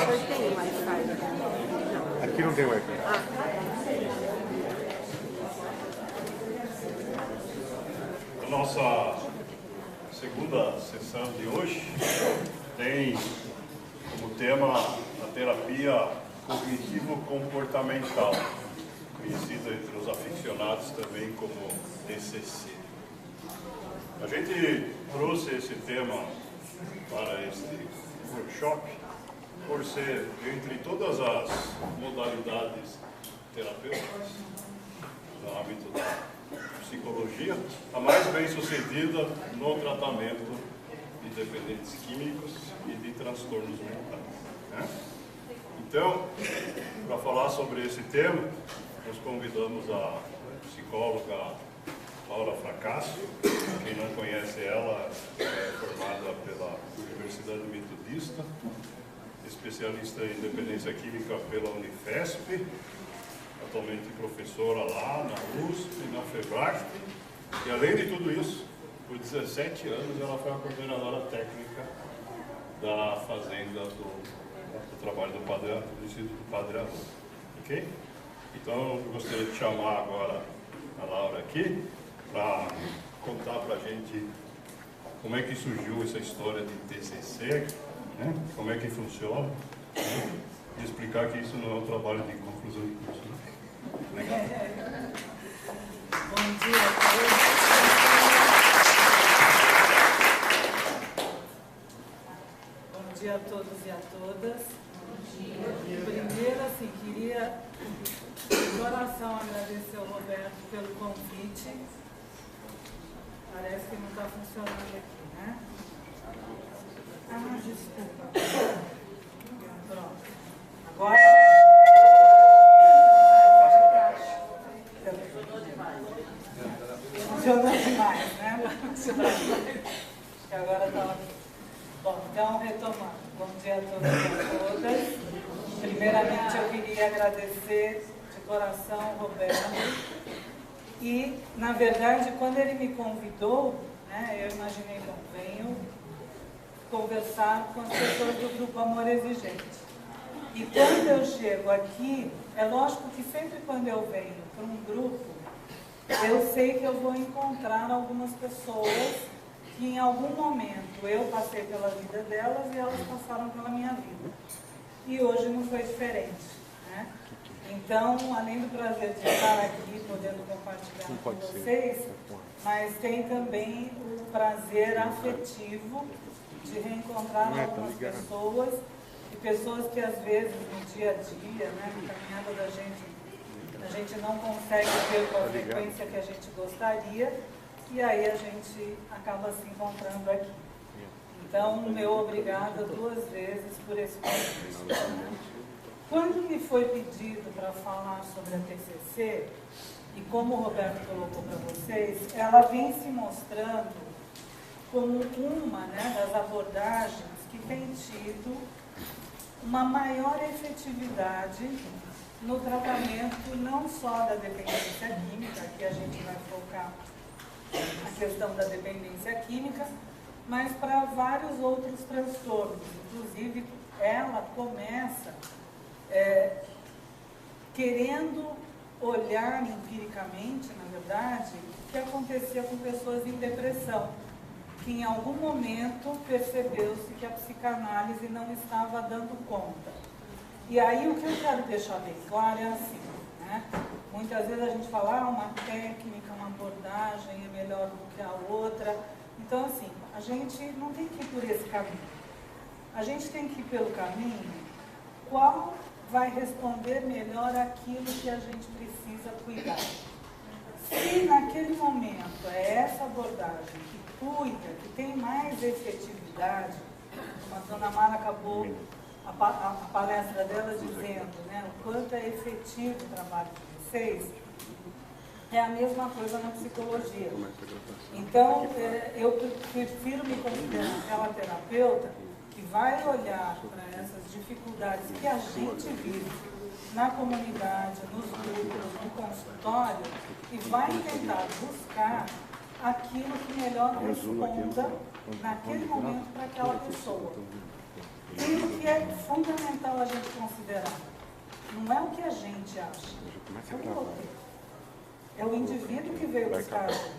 tem Wi-Fi. Aqui não tem Wi-Fi. A nossa segunda sessão de hoje tem como tema a terapia cognitivo-comportamental, conhecida entre os aficionados também como TCC. A gente trouxe esse tema para este workshop por ser, entre todas as modalidades terapêuticas no âmbito da psicologia, a mais bem sucedida no tratamento de dependentes químicos e de transtornos mentais, né? Então, para falar sobre esse tema, nós convidamos a psicóloga Laura Fracasso. Quem não conhece ela, é formada pela Universidade Metodista, especialista em dependência química pela Unifesp, atualmente professora lá na USP, na FEBRACT, e além de tudo isso, por 17 anos ela foi a coordenadora técnica da fazenda do trabalho do Instituto Padre Arthur, ok? Então eu gostaria de chamar agora a Laura aqui para contar para a gente como é que surgiu essa história de TCC, né? Como é que funciona, né? E explicar que isso não é um trabalho de conclusão de curso, né? Legal? Bom dia a todos. Bom dia a todos e a todas. Primeiro, assim, queria de coração agradecer ao Roberto pelo convite. Parece que não está funcionando aqui, né? Ah, desculpa. Pronto. Agora... Funcionou demais, né? Acho que agora está... Bom, então, retomando. Bom dia a todos e a todas. Primeiramente, eu queria agradecer de coração ao Roberto. E, na verdade, quando ele me convidou, né, eu imaginei, bom, venho conversar com as pessoas do Grupo Amor Exigente. E quando eu chego aqui, é lógico que sempre quando eu venho para um grupo, eu sei que eu vou encontrar algumas pessoas que em algum momento eu passei pela vida delas e elas passaram pela minha vida. E hoje não foi diferente, né? Então, além do prazer de estar aqui, podendo compartilhar com vocês, mas tem também o prazer afetivo de reencontrar algumas pessoas, e pessoas que às vezes no dia a dia, né, na caminhada da gente, a gente não consegue ver com a frequência que a gente gostaria, e aí a gente acaba se encontrando aqui. Então, meu obrigada 2 vezes por esse convite. Quando me foi pedido para falar sobre a TCC, e como o Roberto colocou para vocês, ela vem se mostrando como uma, né, das abordagens que tem tido uma maior efetividade no tratamento não só da dependência química, que a gente vai focar a questão da dependência química, mas para vários outros transtornos. Inclusive, ela começa querendo olhar empiricamente, na verdade, o que acontecia com pessoas em depressão, que em algum momento percebeu-se que a psicanálise não estava dando conta. E aí o que eu quero deixar bem claro é assim, né? Muitas vezes a gente fala, uma técnica, uma abordagem é melhor do que a outra. Então, assim, a gente não tem que ir por esse caminho. A gente tem que ir pelo caminho qual vai responder melhor aquilo que a gente precisa cuidar. Se naquele momento é essa abordagem que cuida, que tem mais efetividade, como a dona Mara acabou a palestra dela dizendo, né, o quanto é efetivo o trabalho de vocês, é a mesma coisa na psicologia. Então, eu prefiro me considerar aquela terapeuta que vai olhar para essas dificuldades que a gente vive na comunidade, nos grupos, no consultório, e vai tentar buscar aquilo que melhor responda naquele momento para aquela pessoa. E o que é fundamental a gente considerar? Não é o que a gente acha, é o outro. É o indivíduo que veio buscar ajuda,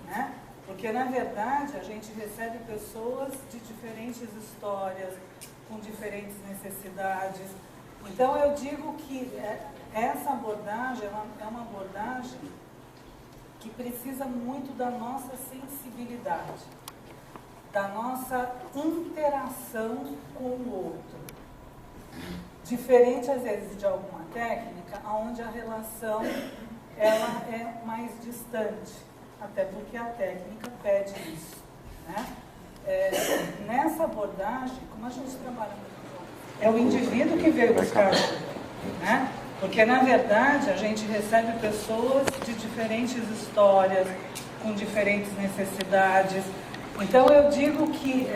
né? Porque, na verdade, a gente recebe pessoas de diferentes histórias, com diferentes necessidades. Então, eu digo que essa abordagem é uma abordagem que precisa muito da nossa sensibilidade, da nossa interação com o outro. Diferente, às vezes, de alguma técnica, onde a relação ela é mais distante, até porque a técnica pede isso, né? Nessa abordagem, como a gente trabalha muito, é o indivíduo que veio buscar ajuda, né? Porque, na verdade, a gente recebe pessoas de diferentes histórias, com diferentes necessidades. Então, eu digo que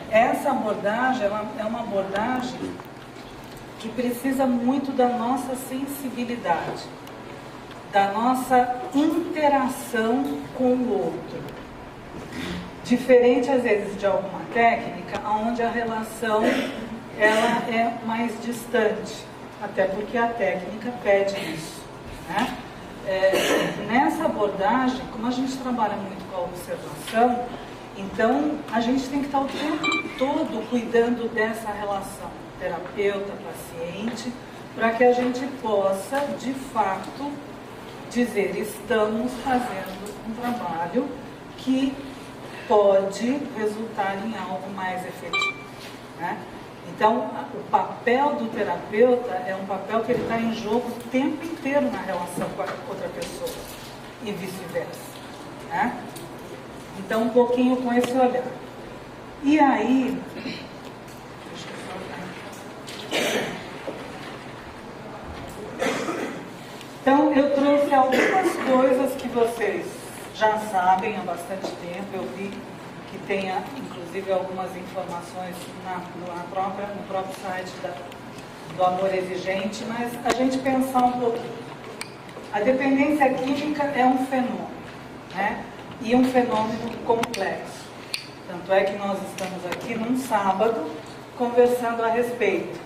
essa abordagem é uma abordagem que precisa muito da nossa sensibilidade, da nossa interação com o outro. Diferente, às vezes, de alguma técnica, onde a relação ela é mais distante, até porque a técnica pede isso, né? Nessa abordagem, como a gente trabalha muito com a observação, então a gente tem que estar o tempo todo cuidando dessa relação terapeuta-paciente, para que a gente possa, de fato, dizer, estamos fazendo um trabalho que pode resultar em algo mais efetivo, né? Então, o papel do terapeuta é um papel que ele está em jogo o tempo inteiro na relação com a outra pessoa e vice-versa, né? Então, um pouquinho com esse olhar. E aí, então, eu trouxe algumas coisas que vocês já sabem há bastante tempo. Eu vi que tem, inclusive, algumas informações no próprio site do Amor Exigente, mas a gente pensar um pouquinho. A dependência química é um fenômeno, né? E um fenômeno complexo. Tanto é que nós estamos aqui num sábado conversando a respeito,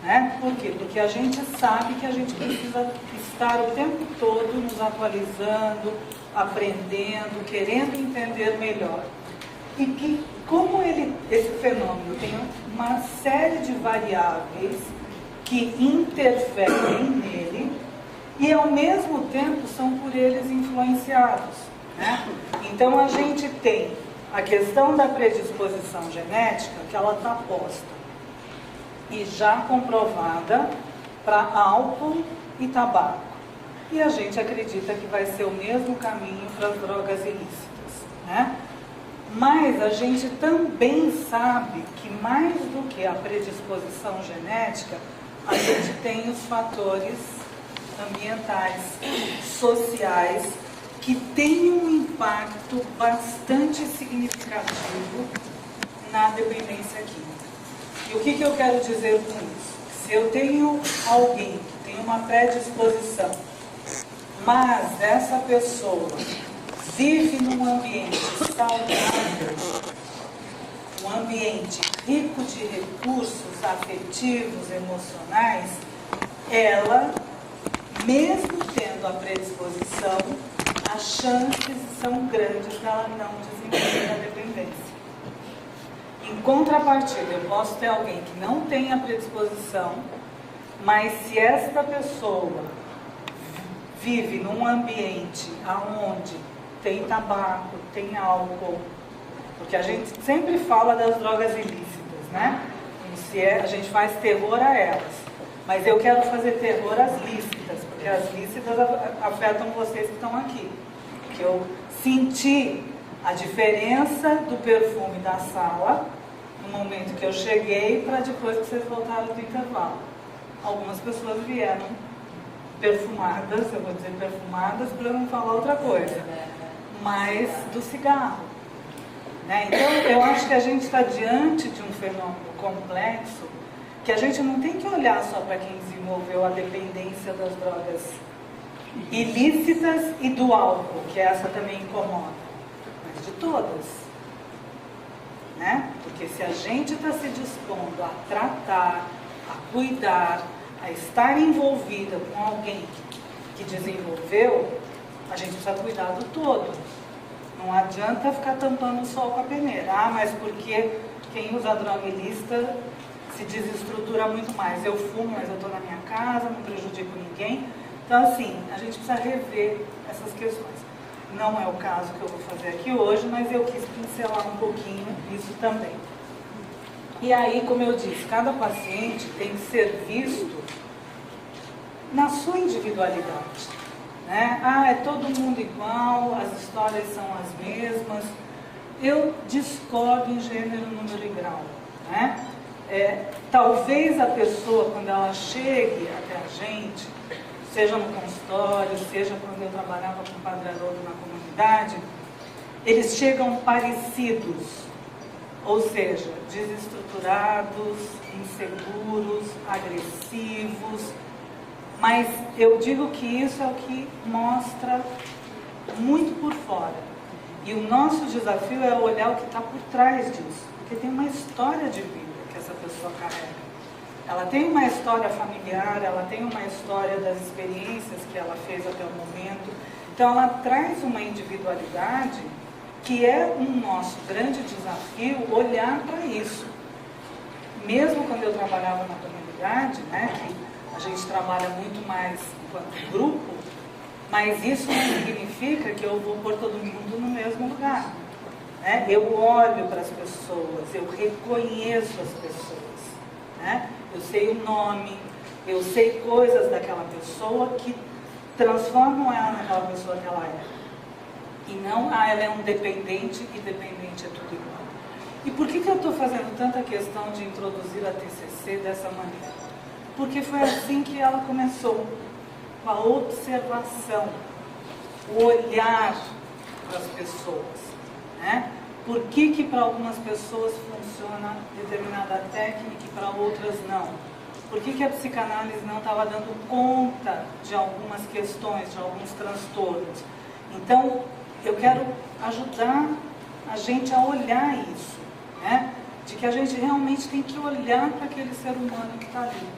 né? Por quê? Porque a gente sabe que a gente precisa estar o tempo todo nos atualizando, aprendendo, querendo entender melhor. E que, como esse fenômeno tem uma série de variáveis que interferem nele e, ao mesmo tempo, são por eles influenciados, né? Então, a gente tem a questão da predisposição genética, que ela está posta e já comprovada para álcool e tabaco. E a gente acredita que vai ser o mesmo caminho para as drogas ilícitas, né? Mas a gente também sabe que, mais do que a predisposição genética, a gente tem os fatores ambientais, sociais, que têm um impacto bastante significativo na dependência química. E o que eu quero dizer com isso? Se eu tenho alguém que tem uma predisposição, mas essa pessoa vive num ambiente saudável, um ambiente rico de recursos afetivos, emocionais, ela, mesmo tendo a predisposição, as chances são grandes dela não desenvolver a dependência. Em contrapartida, eu posso ter alguém que não tem a predisposição, mas se esta pessoa vive num ambiente onde tem tabaco, tem álcool, porque a gente sempre fala das drogas ilícitas, né? A gente faz terror a elas, mas eu quero fazer terror às lícitas, porque as lícitas afetam vocês que estão aqui. Porque eu senti a diferença do perfume da sala no momento que eu cheguei para depois que vocês voltaram do intervalo. Algumas pessoas vieram perfumadas, eu vou dizer perfumadas para não falar outra coisa, mas do cigarro, né? Então, eu acho que a gente está diante de um fenômeno complexo, que a gente não tem que olhar só para quem desenvolveu a dependência das drogas ilícitas e do álcool, que essa também incomoda, mas de todas. né? Porque se a gente está se dispondo a tratar, a cuidar, a estar envolvida com alguém que desenvolveu, a gente precisa cuidar do todo. Não adianta ficar tampando o sol com a peneira. Ah, mas porque quem usa droga ilícita se desestrutura muito mais. Eu fumo, mas eu estou na minha casa, não prejudico ninguém. Então, assim, a gente precisa rever essas questões. Não é o caso que eu vou fazer aqui hoje, mas eu quis pincelar um pouquinho isso também. E aí, como eu disse, cada paciente tem que ser visto na sua individualidade, né? Ah, é todo mundo igual, as histórias são as mesmas. Eu discordo em gênero, número e grau, né? Talvez a pessoa, quando ela chegue até a gente, seja no consultório, seja quando eu trabalhava com o Padre Haroldo na comunidade, eles chegam parecidos, ou seja, desestruturados, inseguros, agressivos, mas eu digo que isso é o que mostra muito por fora. E o nosso desafio é olhar o que está por trás disso, porque tem uma história de vida que essa pessoa carrega. Ela tem uma história familiar, ela tem uma história das experiências que ela fez até o momento. Então, ela traz uma individualidade que é um nosso grande desafio olhar para isso. Mesmo quando eu trabalhava na comunidade, né, que a gente trabalha muito mais enquanto grupo, mas isso não significa que eu vou pôr todo mundo no mesmo lugar, né? Eu olho para as pessoas, eu reconheço as pessoas, né? Eu sei o nome, eu sei coisas daquela pessoa que transformam ela naquela pessoa que ela é. E não, ela é um dependente e dependente é tudo igual. E por que eu estou fazendo tanta questão de introduzir a TCC dessa maneira? Porque foi assim que ela começou, com a observação, o olhar para as pessoas, né? Por que para algumas pessoas funciona determinada técnica e para outras não? Por que a psicanálise não estava dando conta de algumas questões, de alguns transtornos? Então, eu quero ajudar a gente a olhar isso, né? De que a gente realmente tem que olhar para aquele ser humano que está ali,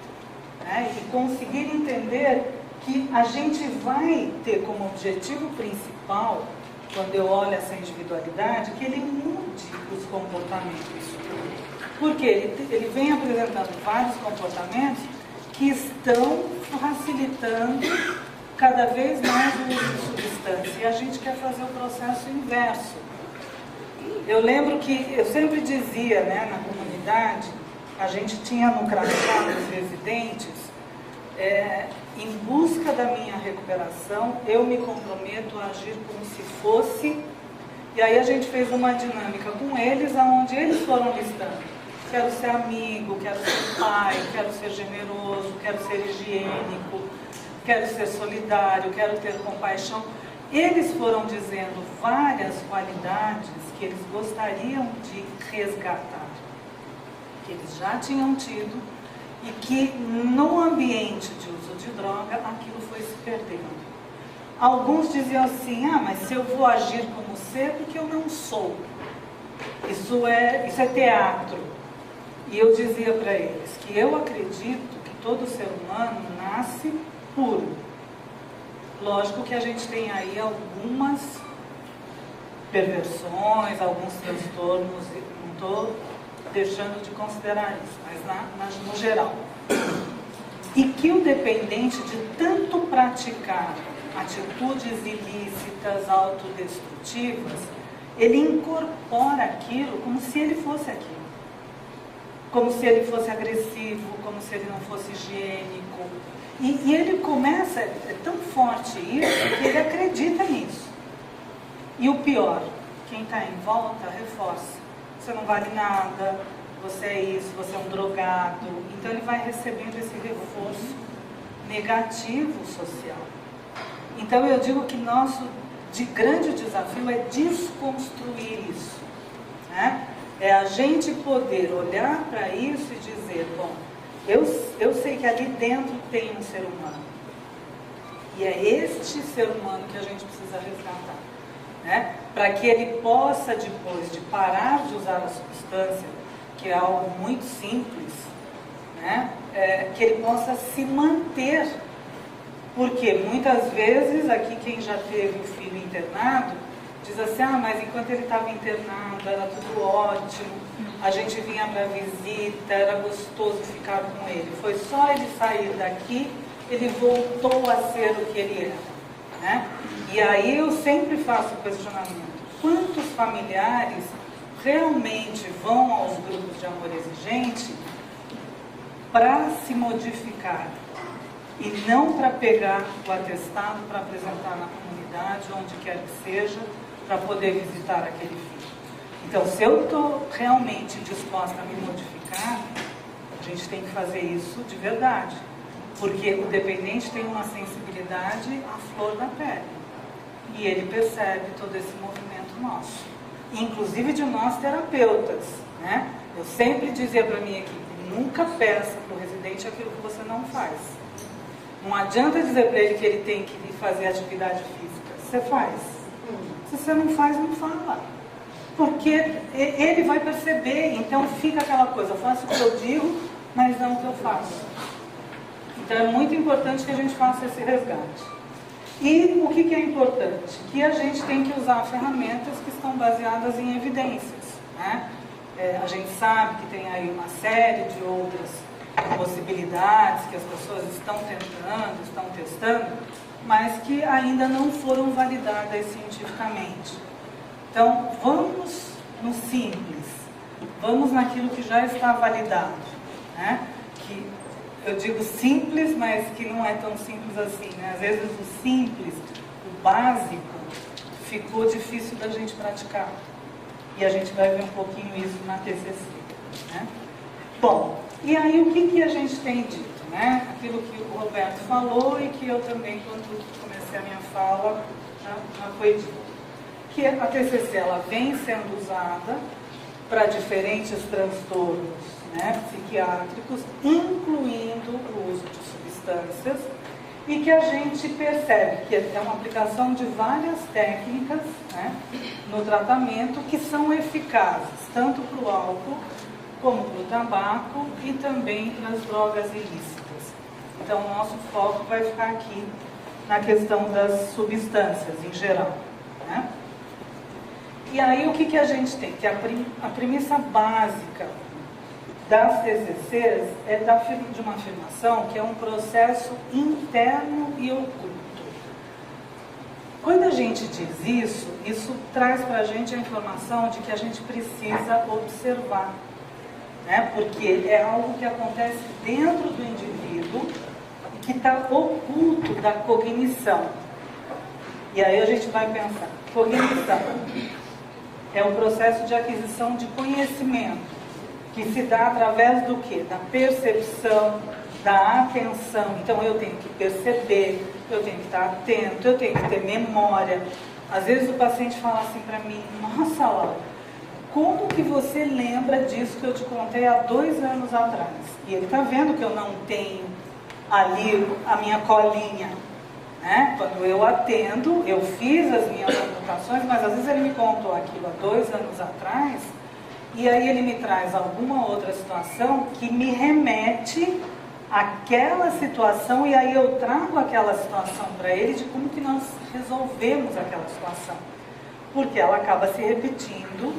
né? E conseguir entender que a gente vai ter como objetivo principal, quando eu olho essa individualidade, que ele mude os comportamentos. Porque ele vem apresentando vários comportamentos que estão facilitando cada vez mais o uso de substância. E a gente quer fazer o processo inverso. Eu lembro que eu sempre dizia, né, na comunidade, a gente tinha no crachá dos residentes, em busca da minha recuperação, eu me comprometo a agir como se fosse, e aí a gente fez uma dinâmica com eles, onde eles foram listando. Quero ser amigo, quero ser pai, quero ser generoso, quero ser higiênico, quero ser solidário, quero ter compaixão. Eles foram dizendo várias qualidades que eles gostariam de resgatar, que eles já tinham tido, e que no ambiente de uso de droga, aquilo foi se perdendo. Alguns diziam assim, mas se eu vou agir como ser, porque eu não sou. Isso é teatro. E eu dizia para eles que eu acredito que todo ser humano nasce puro. Lógico que a gente tem aí algumas perversões, alguns transtornos, não estou deixando de considerar isso, mas no geral. E que o dependente de tanto praticar atitudes ilícitas, autodestrutivas, ele incorpora aquilo como se ele fosse aquilo. Como se ele fosse agressivo, como se ele não fosse higiênico. E ele começa, é tão forte isso, que ele acredita nisso. E o pior, quem está em volta reforça. Você não vale nada, você é isso, você é um drogado. Então ele vai recebendo esse reforço negativo social. Então eu digo que nosso grande desafio é desconstruir isso, né? É a gente poder olhar para isso e dizer, bom, eu sei que ali dentro tem um ser humano. E é este ser humano que a gente precisa resgatar. né? Para que ele possa, depois de parar de usar a substância, que é algo muito simples, né? Que ele possa se manter. Porque muitas vezes, aqui quem já teve o filho internado, diz assim, mas enquanto ele estava internado era tudo ótimo, a gente vinha para visita, era gostoso ficar com ele. Foi só ele sair daqui, ele voltou a ser o que ele era, né? E aí eu sempre faço o questionamento, quantos familiares realmente vão aos grupos de amor exigente para se modificar e não para pegar o atestado para apresentar na comunidade, onde quer que seja, para poder visitar aquele filho. Então, se eu estou realmente disposta a me modificar, a gente tem que fazer isso de verdade, porque o dependente tem uma sensibilidade à flor da pele e ele percebe todo esse movimento nosso, inclusive de nós terapeutas, né? Eu sempre dizia para minha equipe, nunca peça para o residente aquilo que você não faz. Não adianta dizer para ele que ele tem que fazer atividade física. Você faz. Se você não faz, não fala. Porque ele vai perceber. Então fica aquela coisa, eu faço o que eu digo, mas não o que eu faço. Então é muito importante que a gente faça esse resgate. E o que é importante? Que a gente tem que usar ferramentas que estão baseadas em evidências, né? A gente sabe que tem aí uma série de outras possibilidades que as pessoas estão tentando, estão testando, mas que ainda não foram validadas cientificamente. Então, vamos no simples, vamos naquilo que já está validado, né? Que eu digo simples, mas que não é tão simples assim, né? Às vezes o simples, o básico, ficou difícil da gente praticar. E a gente vai ver um pouquinho isso na TCC, né? Bom, e aí o que a gente tem dito, né? Aquilo que o Roberto falou e que eu também, quando comecei a minha fala, já foi dito. Que a TCC, ela vem sendo usada para diferentes transtornos, né, psiquiátricos, incluindo o uso de substâncias, e que a gente percebe que é uma aplicação de várias técnicas, né, no tratamento que são eficazes, tanto para o álcool, como para o tabaco e também para as drogas ilícitas. Então, o nosso foco vai ficar aqui na questão das substâncias em geral, né? E aí, o que a gente tem? Que a premissa básica das TCCs é de uma afirmação que é um processo interno e oculto. Quando a gente diz isso traz para a gente a informação de que a gente precisa observar, né? Porque é algo que acontece dentro do indivíduo e que está oculto da cognição. E aí a gente vai pensar, cognição é o processo de aquisição de conhecimento, que se dá através do quê? Da percepção, da atenção. Então eu tenho que perceber, eu tenho que estar atento, eu tenho que ter memória. Às vezes o paciente fala assim para mim, nossa, Laura, como que você lembra disso que eu te contei há 2 anos atrás? E ele está vendo que eu não tenho ali a minha colinha, né? Quando eu atendo, eu fiz as minhas anotações, mas às vezes ele me contou aquilo há 2 anos atrás, e aí ele me traz alguma outra situação que me remete àquela situação, e aí eu trago aquela situação para ele de como que nós resolvemos aquela situação. Porque ela acaba se repetindo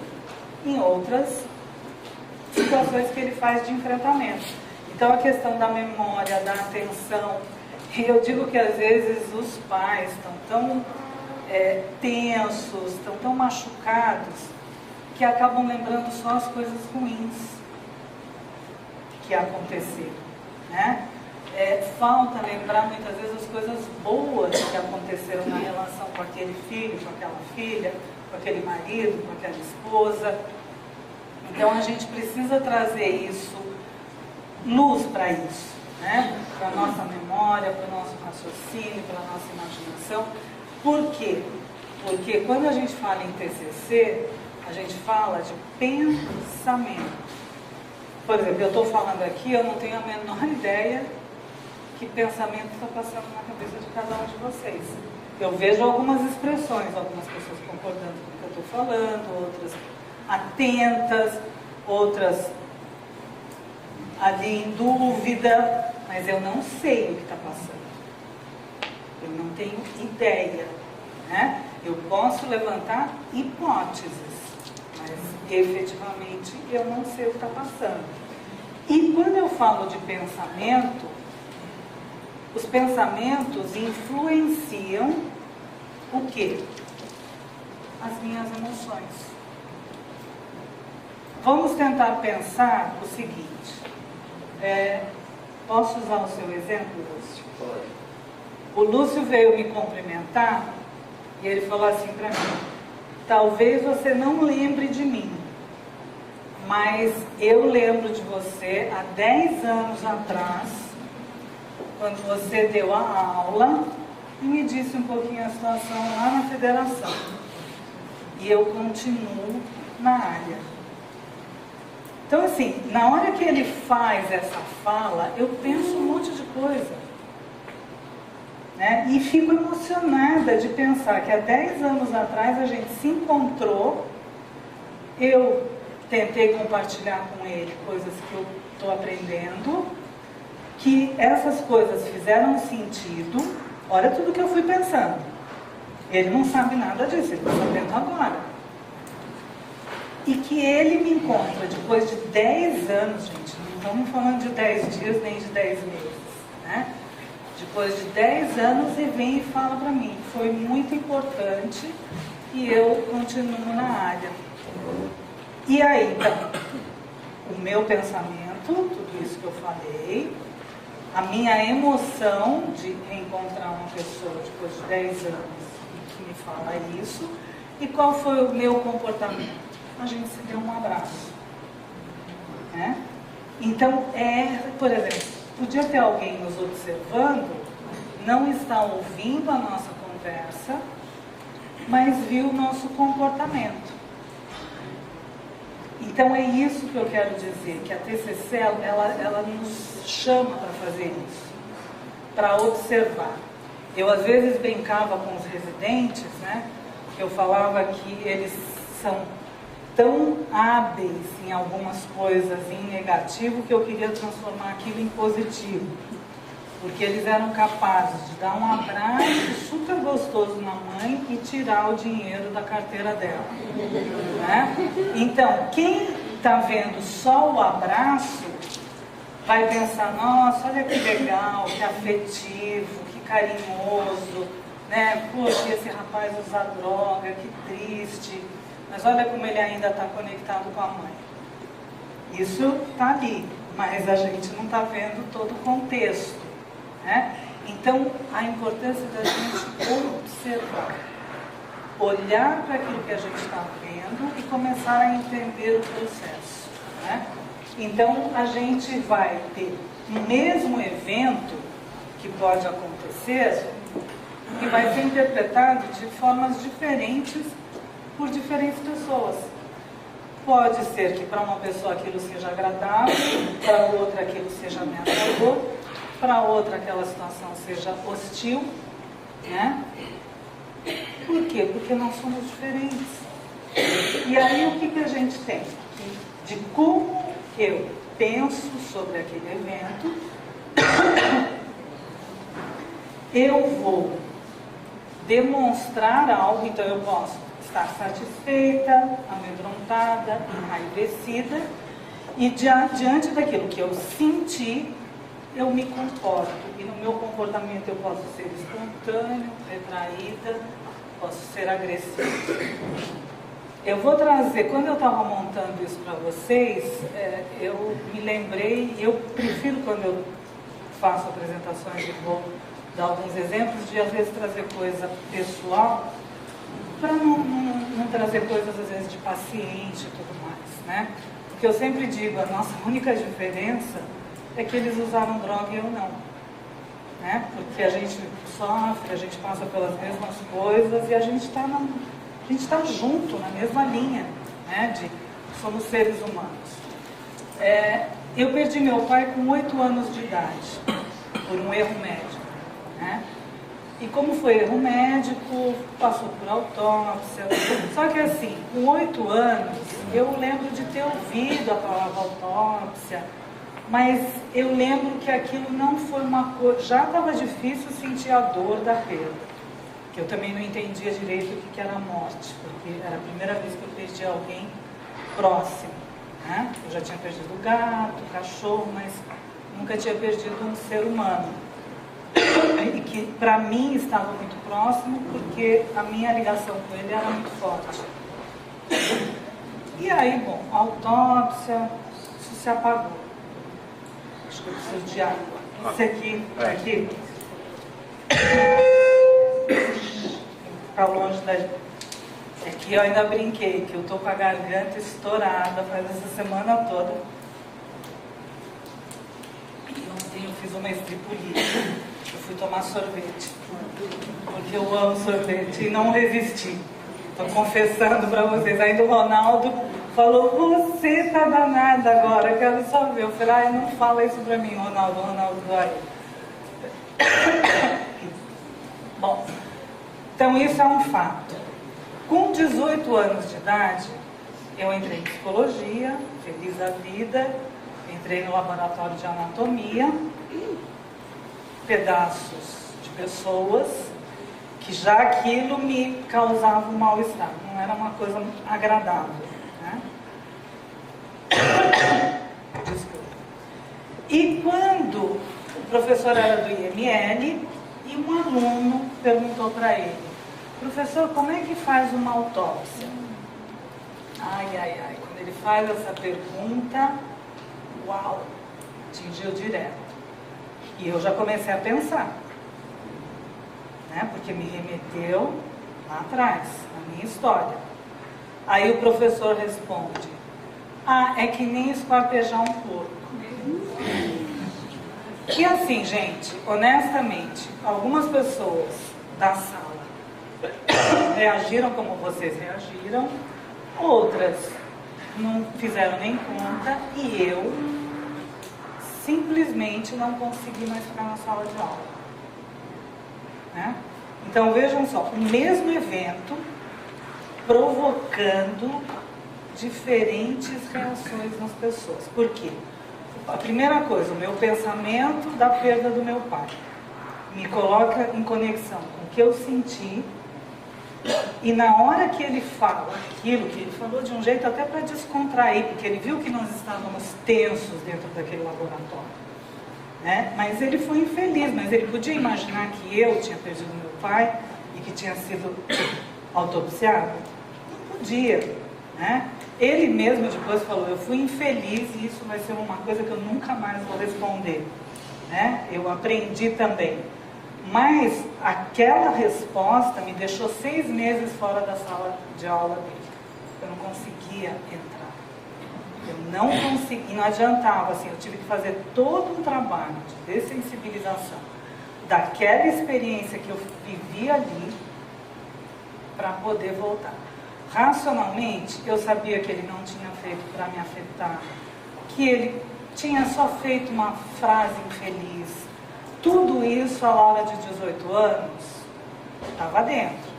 em outras situações que ele faz de enfrentamento. Então a questão da memória, da atenção, e eu digo que às vezes os pais estão tão tensos, estão tão machucados, que acabam lembrando só as coisas ruins que aconteceram, né? Falta lembrar muitas vezes as coisas boas que aconteceram na relação com aquele filho, com aquela filha, com aquele marido, com aquela esposa. Então a gente precisa trazer isso, luz para isso, né? Para a nossa memória, para o nosso raciocínio, para a nossa imaginação. Por quê? Porque quando a gente fala em TCC, a gente fala de pensamento. Por exemplo, eu estou falando aqui, eu não tenho a menor ideia que pensamento está passando na cabeça de cada um de vocês. Eu vejo algumas expressões, algumas pessoas concordando com o que eu estou falando, outras atentas, outras ali em dúvida, mas eu não sei o que está passando. Eu não tenho ideia, né? Eu posso levantar hipóteses, mas efetivamente eu não sei o que está passando. E quando eu falo de pensamento, os pensamentos influenciam o quê? As minhas emoções. Vamos tentar pensar o seguinte. Posso usar o seu exemplo, Lúcio? Pode. O Lúcio veio me cumprimentar e ele falou assim para mim: talvez você não lembre de mim, mas eu lembro de você há 10 anos atrás, quando você deu a aula e me disse um pouquinho a situação lá na federação. E eu continuo na área. Então, assim, na hora que ele faz essa fala, eu penso um monte de coisa, né? E fico emocionada de pensar que há 10 anos atrás a gente se encontrou, eu tentei compartilhar com ele coisas que eu estou aprendendo, que essas coisas fizeram sentido. Olha tudo que eu fui pensando. Ele não sabe nada disso, ele está sabendo agora. E que ele me encontra depois de 10 anos, gente, não estamos falando de 10 dias nem de 10 meses, né? Depois de 10 anos ele vem e fala para mim: foi muito importante e eu continuo na área. E aí, então, o meu pensamento, tudo isso que eu falei, a minha emoção de reencontrar uma pessoa depois de 10 anos que me fala isso, e qual foi o meu comportamento? A gente se deu um abraço, né? Então, por exemplo, podia ter alguém nos observando, não está ouvindo a nossa conversa, mas viu o nosso comportamento. Então é isso que eu quero dizer, que a TCC, ela nos chama para fazer isso, para observar. Eu às vezes brincava com os residentes, né? Eu falava que eles são tão hábeis em algumas coisas em negativo que eu queria transformar aquilo em positivo. Porque eles eram capazes de dar um abraço super gostoso na mãe e tirar o dinheiro da carteira dela, né? Então, quem está vendo só o abraço vai pensar: nossa, olha que legal, que afetivo, que carinhoso, né? Poxa, esse rapaz usa droga, que triste. Mas olha como ele ainda está conectado com a mãe. Isso está ali, mas a gente não está vendo todo o contexto, né? Então, a importância da gente observar, olhar para aquilo que a gente está vendo e começar a entender o processo, né? Então, a gente vai ter o mesmo evento que pode acontecer e vai ser interpretado de formas diferentes por diferentes pessoas. Pode ser que para uma pessoa aquilo seja agradável, para outra aquilo seja ameaçador, para outra aquela situação seja hostil, né? Por quê? Porque nós somos diferentes. E aí o que a gente tem? De como eu penso sobre aquele evento, eu vou demonstrar algo. Então eu posso estar satisfeita, amedrontada, enraivecida, e diante daquilo que eu senti, eu me comporto. E no meu comportamento eu posso ser espontâneo, retraída, posso ser agressiva. Eu vou trazer, quando eu estava montando isso para vocês, eu me lembrei, eu prefiro quando eu faço apresentações e vou dar alguns exemplos, de às vezes trazer coisa pessoal, para não trazer coisas às vezes de paciente e tudo mais, né? Porque eu sempre digo, a nossa única diferença é que eles usaram droga e eu não, né? Porque a gente sofre, a gente passa pelas mesmas coisas e a gente está junto, na mesma linha, né? Somos seres humanos. Eu perdi meu pai com 8 anos de idade, por um erro médico, né? E como foi erro médico, passou por autópsia. Só que assim, com 8 anos, eu lembro de ter ouvido a palavra autópsia, mas eu lembro que aquilo não foi uma coisa... Já estava difícil sentir a dor da perda, que eu também não entendia direito o que era a morte, porque era a primeira vez que eu perdi alguém próximo, né? Eu já tinha perdido gato, cachorro, mas nunca tinha perdido um ser humano. E que para mim estava muito próximo, porque a minha ligação com ele era muito forte. E aí, bom, a autópsia, isso se apagou. Acho que eu preciso de água. Esse aqui. Ficar longe da... Aqui eu ainda brinquei, que eu tô com a garganta estourada faz essa semana toda. E ontem eu fiz uma estripulia. Eu fui tomar sorvete, porque eu amo sorvete e não resisti. Estou confessando para vocês. Ainda o Ronaldo falou, você tá danada agora, quero só ver. Eu falei, não fala isso para mim, Ronaldo vai. Bom, então isso é um fato. Com 18 anos de idade, eu entrei em psicologia, feliz da vida, entrei no laboratório de anatomia, pedaços de pessoas, que já aquilo me causava um mal-estar, não era uma coisa muito agradável, né? Desculpa. E quando o professor era do IML, e um aluno perguntou para ele, professor, como é que faz uma autópsia? Ai, quando ele faz essa pergunta, uau, atingiu direto. E eu já comecei a pensar, né? Porque me remeteu lá atrás, na minha história. Aí o professor responde, é que nem esquartejar um porco. E assim, gente, honestamente, algumas pessoas da sala reagiram como vocês reagiram, outras não fizeram nem conta, e eu simplesmente não consegui mais ficar na sala de aula, né? Então vejam só, o mesmo evento provocando diferentes reações nas pessoas. Por quê? A primeira coisa, o meu pensamento da perda do meu pai me coloca em conexão com o que eu senti, e na hora que ele fala aquilo, que ele falou de um jeito até para descontrair, porque ele viu que nós estávamos tensos dentro daquele laboratório, né? Mas ele foi infeliz, mas ele podia imaginar que eu tinha perdido meu pai e que tinha sido autopsiado? Não podia, né? Ele mesmo depois falou, eu fui infeliz e isso vai ser uma coisa que eu nunca mais vou responder, né? Eu aprendi também. Mas aquela resposta me deixou 6 meses fora da sala de aula dele. Eu não conseguia entrar. Eu não conseguia, não adiantava, assim, eu tive que fazer todo um trabalho de dessensibilização daquela experiência que eu vivi ali para poder voltar. Racionalmente, eu sabia que ele não tinha feito para me afetar, que ele tinha só feito uma frase infeliz. Tudo isso a Laura de 18 anos estava dentro.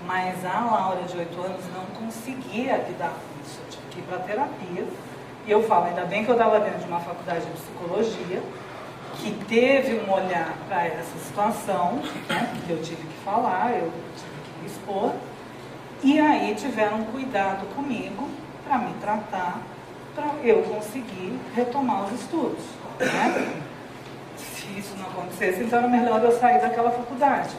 Mas a Laura de 8 anos não conseguia lidar com isso. Eu tive que ir para terapia. E eu falo, ainda bem que eu estava dentro de uma faculdade de psicologia, que teve um olhar para essa situação, né, que eu tive que falar, eu tive que me expor. E aí tiveram cuidado comigo para me tratar, para eu conseguir retomar os estudos, né? Se isso não acontecesse, então era melhor eu sair daquela faculdade.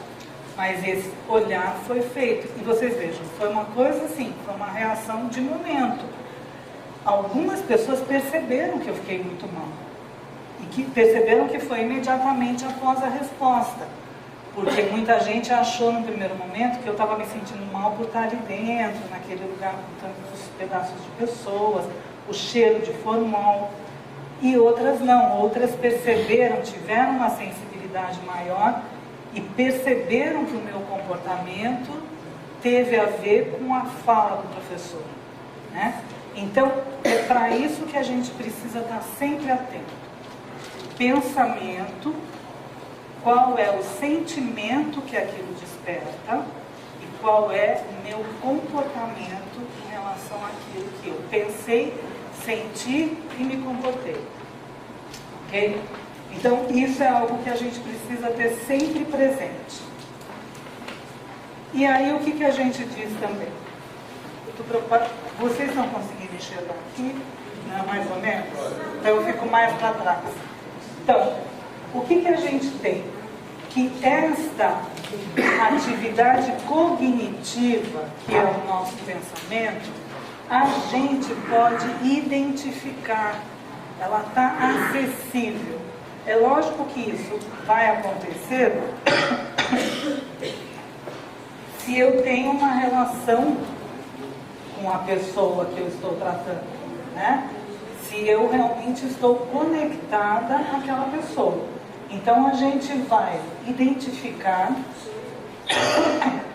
Mas esse olhar foi feito. E vocês vejam, foi uma coisa assim, foi uma reação de momento. Algumas pessoas perceberam que eu fiquei muito mal. E que perceberam que foi imediatamente após a resposta. Porque muita gente achou no primeiro momento que eu estava me sentindo mal por estar ali dentro, naquele lugar com tantos pedaços de pessoas, o cheiro de formol. E outras não, outras perceberam, tiveram uma sensibilidade maior e perceberam que o meu comportamento teve a ver com a fala do professor, né? Então, é para isso que a gente precisa estar sempre atento. Pensamento, qual é o sentimento que aquilo desperta e qual é o meu comportamento em relação àquilo que eu pensei, senti e me comportei. Ok? Então, isso é algo que a gente precisa ter sempre presente. E aí, o que a gente diz também? Eu estou preocupada. Vocês não conseguiram enxergar aqui, né, mais ou menos? Então, eu fico mais para trás. Então, o que a gente tem? Que esta atividade cognitiva, que é o nosso pensamento, a gente pode identificar. Ela está acessível. É lógico que isso vai acontecer se eu tenho uma relação com a pessoa que eu estou tratando, né? Se eu realmente estou conectada àquela pessoa. Então a gente vai identificar,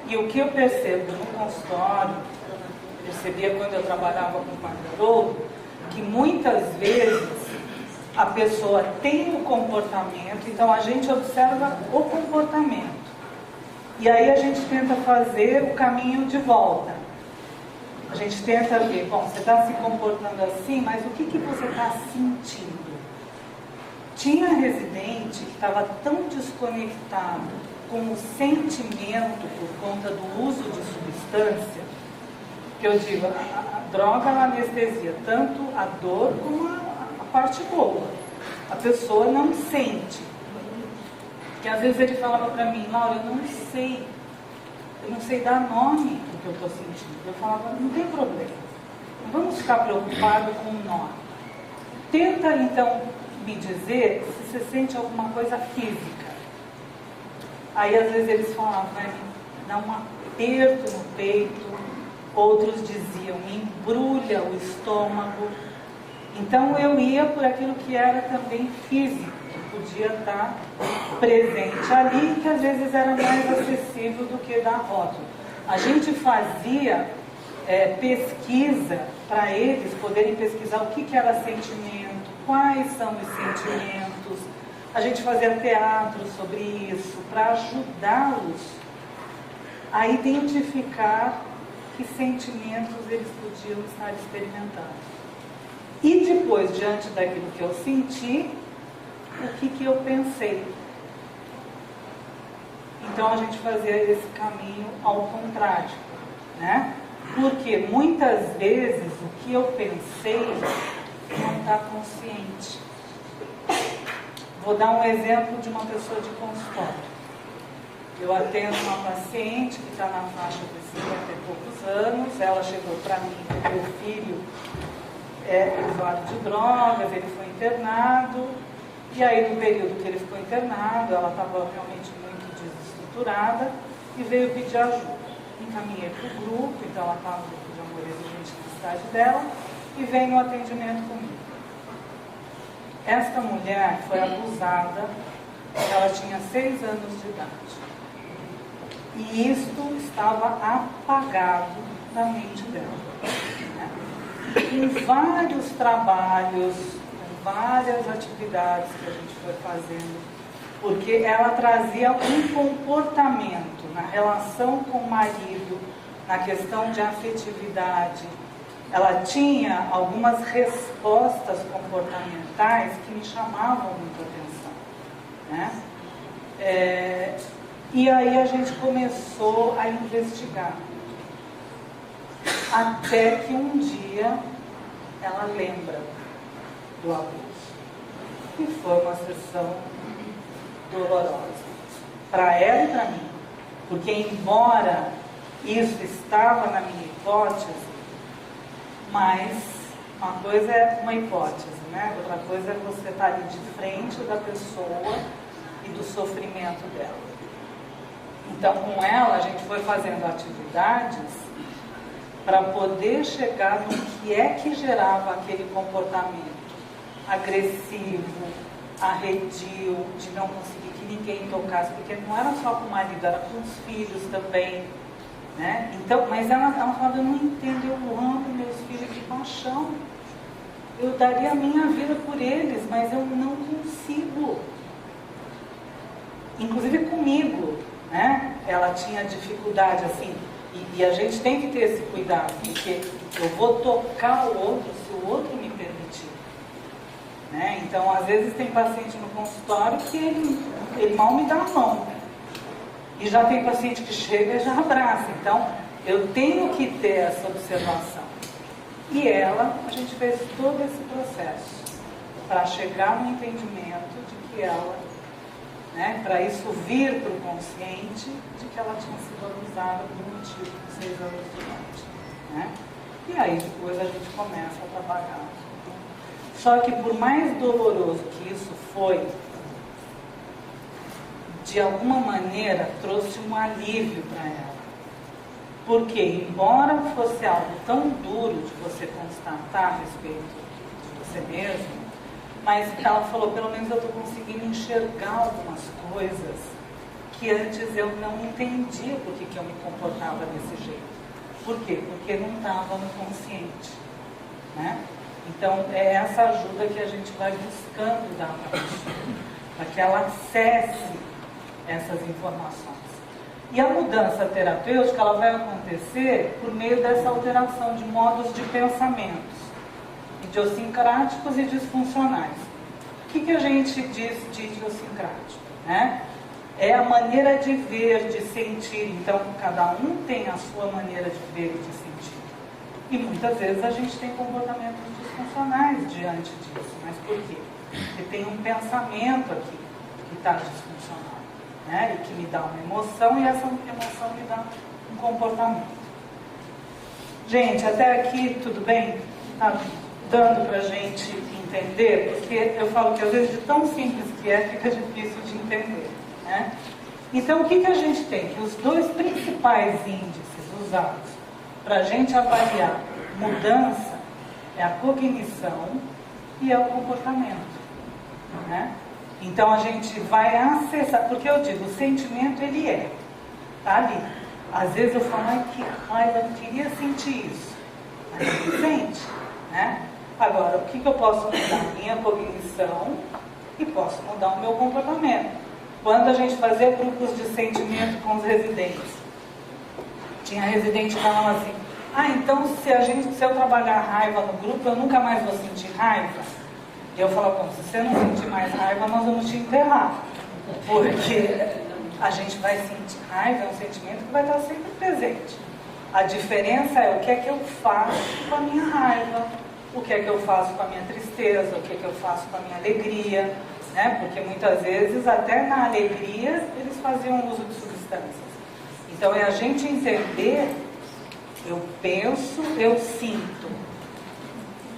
e o que eu percebo no consultório, percebia quando eu trabalhava com o Padre Haroldo, que muitas vezes a pessoa tem o comportamento, então a gente observa o comportamento. E aí a gente tenta fazer o caminho de volta. A gente tenta ver, bom, você está se comportando assim, mas o que você está sentindo? Tinha residente que estava tão desconectado com o sentimento por conta do uso de substância, que eu digo, a droga ela anestesia tanto a dor como a parte boa. A pessoa não sente. Que às vezes ele falava para mim, Laura, eu não sei dar nome do que eu estou sentindo. Eu falava, não tem problema, não vamos ficar preocupados com o nome. Tenta então me dizer se você sente alguma coisa física. Aí às vezes eles falavam, vai me dar um aperto no peito, outros diziam, me embrulha o estômago. Então eu ia por aquilo que era também físico, que podia estar presente ali, que às vezes era mais acessível do que dar rótulo. A gente fazia pesquisa para eles poderem pesquisar o que era sentimento, quais são os sentimentos. A gente fazia teatro sobre isso, para ajudá-los a identificar que sentimentos eles podiam estar experimentando. E depois, diante daquilo que eu senti, o que eu pensei. Então a gente fazia esse caminho ao contrário, né? Porque muitas vezes o que eu pensei não está consciente. Vou dar um exemplo de uma pessoa de consultório. Eu atendo uma paciente que está na faixa de 50 e poucos anos. Ela chegou para mim, meu filho é usuário de drogas, ele foi internado. E aí, no período que ele ficou internado, ela estava realmente muito desestruturada e veio pedir ajuda. Encaminhei para o grupo, então ela estava no grupo de amor exigente na cidade dela, e veio no atendimento comigo. Esta mulher foi abusada, ela tinha 6 anos de idade. E isto estava apagado da mente dela. Né? Em vários trabalhos, várias atividades que a gente foi fazendo, porque ela trazia um comportamento na relação com o marido, na questão de afetividade. Ela tinha algumas respostas comportamentais que me chamavam muito a atenção, né? E aí a gente começou a investigar, até que um dia ela lembra do abuso. E foi uma sessão dolorosa, para ela e para mim, porque embora isso estava na minha hipótese, mas uma coisa é uma hipótese, né? Outra coisa é você estar ali de frente da pessoa e do sofrimento dela. Então, com ela, a gente foi fazendo atividades para poder chegar no que é que gerava aquele comportamento agressivo, arredio, de não conseguir que ninguém tocasse, porque não era só com o marido, era com os filhos também, né? Então, mas ela falava, eu não entendo, eu amo meus filhos de paixão, eu daria a minha vida por eles, mas eu não consigo. inclusive comigo, né? Ela tinha dificuldade assim, e a gente tem que ter esse cuidado, porque eu vou tocar o outro se o outro me permitir, né? Então, às vezes tem paciente no consultório que ele mal me dá a mão, e já tem paciente que chega e já abraça. Então, eu tenho que ter essa observação. E a gente fez todo esse processo para chegar no entendimento de que ela, né, para isso vir para o consciente de que ela tinha sido abusada por um motivo de 6 anos de idade, né? E aí depois a gente começa a trabalhar. Só que por mais doloroso que isso foi, de alguma maneira trouxe um alívio para ela. Porque, embora fosse algo tão duro de você constatar a respeito de você mesmo, mas ela falou, pelo menos eu estou conseguindo enxergar algumas coisas que antes eu não entendia por que eu me comportava desse jeito. Por quê? Porque não estava no consciente, né? Então, é essa ajuda que a gente vai buscando dar para a pessoa, para que ela acesse essas informações. E a mudança terapêutica, ela vai acontecer por meio dessa alteração de modos de pensamentos, idiosincráticos e disfuncionais. O que a gente diz de idiosincrático, né? É a maneira de ver, de sentir. Então, cada um tem a sua maneira de ver e de sentir. E muitas vezes a gente tem comportamentos disfuncionais diante disso. Mas por quê? Porque tem um pensamento aqui que está disfuncional, né? E que me dá uma emoção, e essa emoção me dá um comportamento. Gente, até aqui tudo bem? Tá dando para a gente entender? Porque eu falo que às vezes de tão simples que é, fica difícil de entender, né? Então, o que a gente tem? Que os dois principais índices usados para a gente avaliar mudança é a cognição e é o comportamento, né? Então, a gente vai acessar, porque eu digo, o sentimento, ele tá ali. Às vezes eu falo, ai, que raiva, eu não queria sentir isso. Mas ele sente, né? Agora, o que eu posso mudar? Minha cognição, e posso mudar o meu comportamento. Quando a gente fazia grupos de sentimento com os residentes, tinha residente que falava assim, então se eu trabalhar raiva no grupo, eu nunca mais vou sentir raiva. E eu falava, se você não sentir mais raiva, nós vamos te enterrar. Porque a gente vai sentir raiva, é um sentimento que vai estar sempre presente. A diferença é o que é que eu faço com a minha raiva, o que é que eu faço com a minha tristeza, o que é que eu faço com a minha alegria, né? Porque muitas vezes, até na alegria, eles faziam uso de substâncias. Então, é a gente entender, eu penso, eu sinto.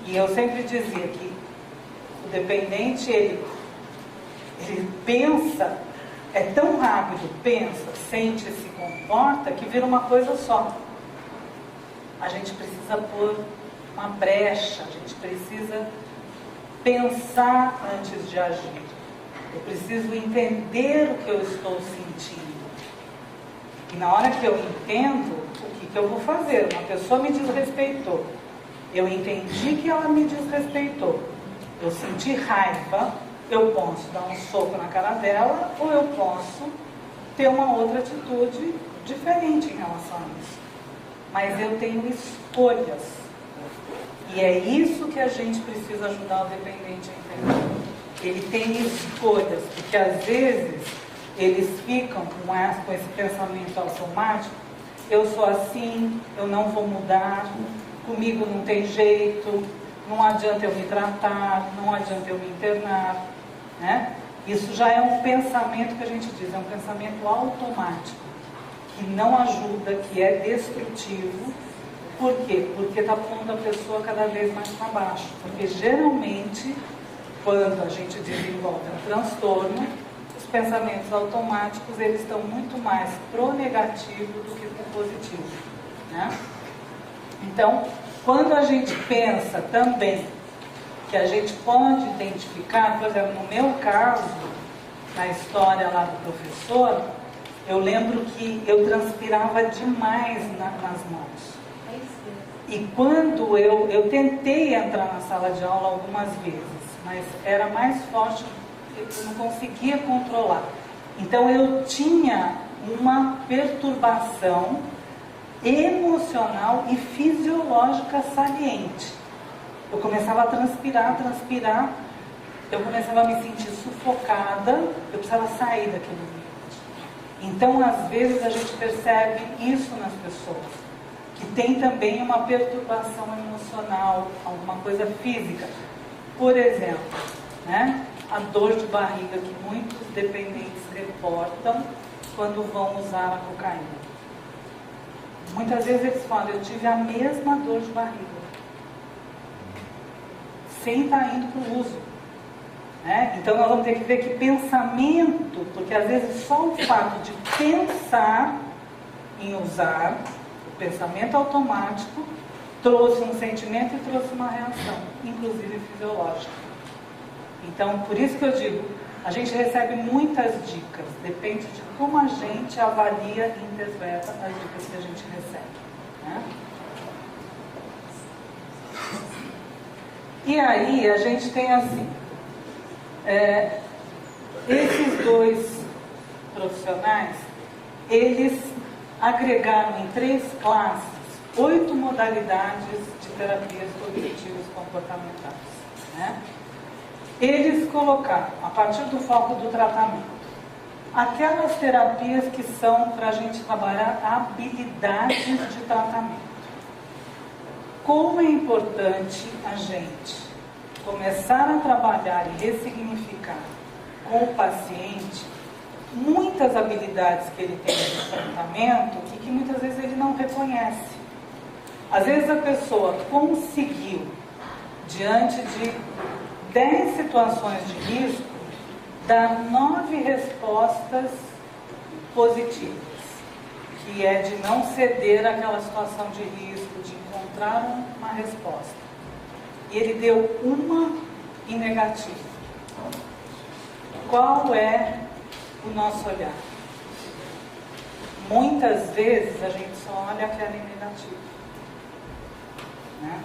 E eu sempre dizia que o dependente, ele pensa, é tão rápido, pensa, sente, se comporta, que vira uma coisa só. A gente precisa pôr uma brecha, a gente precisa pensar antes de agir. Eu preciso entender o que eu estou sentindo. E na hora que eu entendo, o que eu vou fazer? Uma pessoa me desrespeitou. Eu entendi que ela me desrespeitou. Eu senti raiva, eu posso dar um soco na cara dela, ou eu posso ter uma outra atitude diferente em relação a isso. Mas eu tenho escolhas. E é isso que a gente precisa ajudar o dependente a entender. Ele tem escolhas, porque às vezes eles ficam com esse pensamento automático, eu sou assim, eu não vou mudar, comigo não tem jeito, não adianta eu me tratar, não adianta eu me internar, né? Isso já é um pensamento que a gente diz, é um pensamento automático, que não ajuda, que é destrutivo. Por quê? Porque está pondo a pessoa cada vez mais para baixo. Porque geralmente, quando a gente desenvolve um transtorno, os pensamentos automáticos, eles estão muito mais pro negativo do que pro positivo, né? Então, quando a gente pensa também que a gente pode identificar, por exemplo, no meu caso, na história lá do professor, eu lembro que eu transpirava demais nas mãos. E quando eu tentei entrar na sala de aula algumas vezes, mas era mais forte, eu não conseguia controlar. Então eu tinha uma perturbação emocional e fisiológica saliente. Eu começava a transpirar, eu começava a me sentir sufocada, eu precisava sair daquele ambiente. Então, às vezes, a gente percebe isso nas pessoas, que tem também uma perturbação emocional, alguma coisa física. Por exemplo, né, a dor de barriga que muitos dependentes reportam quando vão usar a cocaína. Muitas vezes eles falam, eu tive a mesma dor de barriga, sem estar indo para o uso. Né? Então nós vamos ter que ver que pensamento, porque às vezes só o fato de pensar em usar, o pensamento automático, trouxe um sentimento e trouxe uma reação, inclusive fisiológica. Então, por isso que eu digo, a gente recebe muitas dicas, depende de como a gente avalia e interpreta as dicas que a gente recebe. Né? E aí a gente tem assim, esses dois profissionais, eles agregaram em 3 classes 8 modalidades de terapias cognitivas comportamentais. Né? Eles colocaram, a partir do foco do tratamento, aquelas terapias que são para a gente trabalhar habilidades de tratamento. Como é importante a gente começar a trabalhar e ressignificar com o paciente muitas habilidades que ele tem de tratamento e que muitas vezes ele não reconhece. Às vezes a pessoa conseguiu, diante de 10 situações de risco, dar 9 respostas positivas, que é de não ceder àquela situação de risco, de encontrar uma resposta. E ele deu uma em negativo. Qual é o nosso olhar? Muitas vezes a gente só olha aquela em negativo. Né?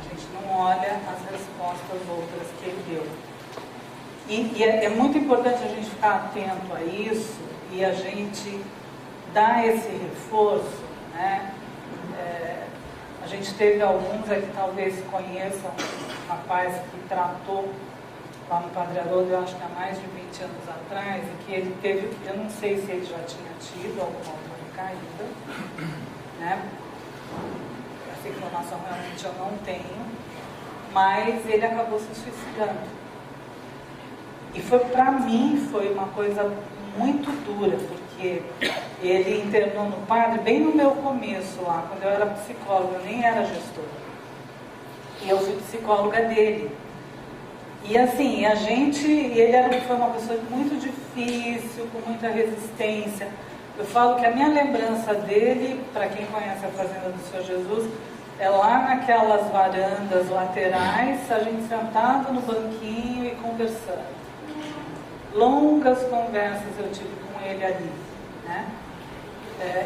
A gente não olha as respostas outras que ele deu. E é muito importante a gente ficar atento a isso e a gente dar esse reforço. Né? A gente teve alguns aqui, talvez conheçam, um rapaz que tratou lá no Padre Haroldo, eu acho que há mais de 20 anos atrás, e que ele teve, eu não sei se ele já tinha tido alguma outra recaída, né? Essa informação realmente eu não tenho, mas ele acabou se suicidando. E para mim foi uma coisa muito dura, porque ele internou no Padre bem no meu começo lá, quando eu era psicóloga, eu nem era gestora. E eu fui psicóloga dele. E assim, ele foi uma pessoa muito difícil, com muita resistência. Eu falo que a minha lembrança dele, para quem conhece a Fazenda do Senhor Jesus, é lá naquelas varandas laterais, a gente sentado no banquinho e conversando. Longas conversas eu tive com ele ali. Né?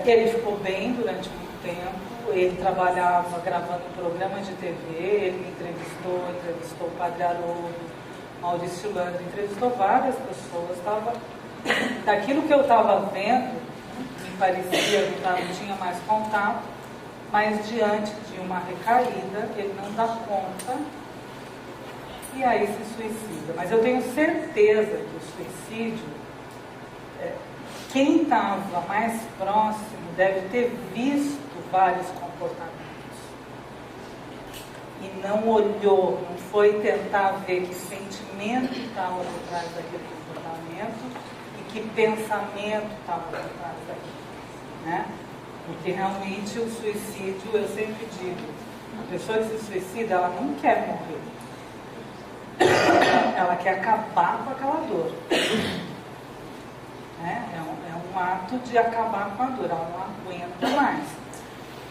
Ele ficou bem durante muito tempo, ele trabalhava gravando um programa de TV, ele me entrevistou o Padre Haroldo, Maurício Lando, entrevistou várias pessoas. Daquilo que eu estava vendo, me parecia que não tinha mais contato, mas diante de uma recaída, ele não dá conta e aí se suicida. Mas eu tenho certeza que o suicídio, quem estava mais próximo deve ter visto vários comportamentos e não olhou, não foi tentar ver que sentimento estava por trás daquele comportamento e que pensamento estava por trás daquilo, né? Porque realmente o suicídio, eu sempre digo, a pessoa que se suicida, ela não quer morrer, ela quer acabar com aquela dor. É um ato de acabar com a dor, ela não aguenta mais.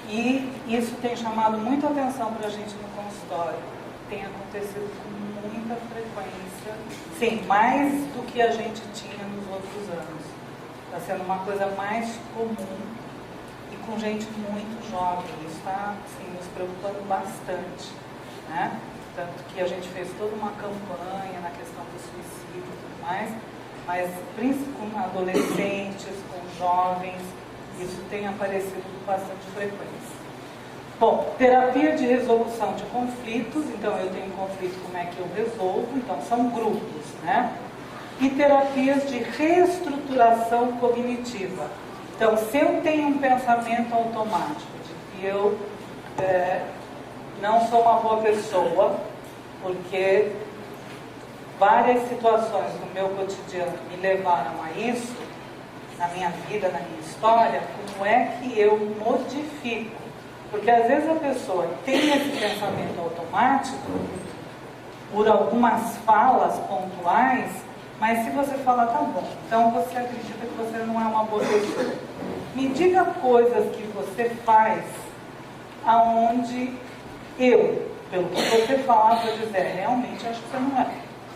E isso tem chamado muita atenção para a gente no consultório. Tem acontecido com muita frequência, sim, mais do que a gente tinha nos outros anos. Está sendo uma coisa mais comum e com gente muito jovem. Isso está assim, nos preocupando bastante. Né? Tanto que a gente fez toda uma campanha na questão do suicídio e tudo mais. mas principalmente com adolescentes, com jovens, isso tem aparecido com bastante frequência. Bom, terapia de resolução de conflitos, então eu tenho um conflito, como é que eu resolvo? Então são grupos, né? E terapias de reestruturação cognitiva. Então, se eu tenho um pensamento automático de que eu não sou uma boa pessoa, porque várias situações no meu cotidiano me levaram a isso, na minha vida, na minha história, como é que eu modifico? Porque às vezes a pessoa tem esse pensamento automático por algumas falas pontuais, mas se você falar, tá bom, então você acredita que você não é uma boa pessoa. Me diga coisas que você faz aonde eu, pelo que você falar, vou dizer, realmente acho que você não é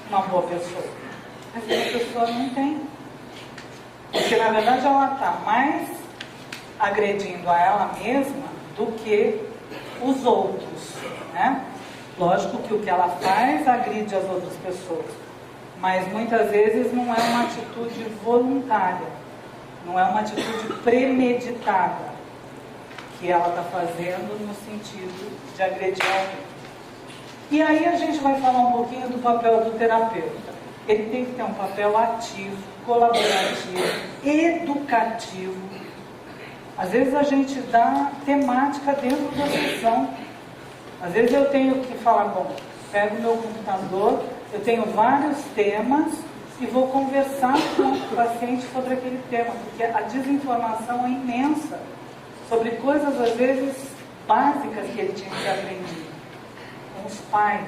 uma boa pessoa. Mas a pessoa não tem. Porque na verdade ela está mais agredindo a ela mesma do que os outros, né? Lógico que o que ela faz agride as outras pessoas, mas muitas vezes não é uma atitude voluntária, não é uma atitude premeditada que ela está fazendo no sentido de agredir alguém. E aí a gente vai falar um pouquinho do papel do terapeuta. Ele tem que ter um papel ativo, colaborativo, educativo. Às vezes a gente dá temática dentro da sessão. Às vezes eu tenho que falar, bom, pego o meu computador, eu tenho vários temas e vou conversar com o paciente sobre aquele tema, porque a desinformação é imensa sobre coisas, às vezes, básicas que ele tinha que aprender. Com os pais.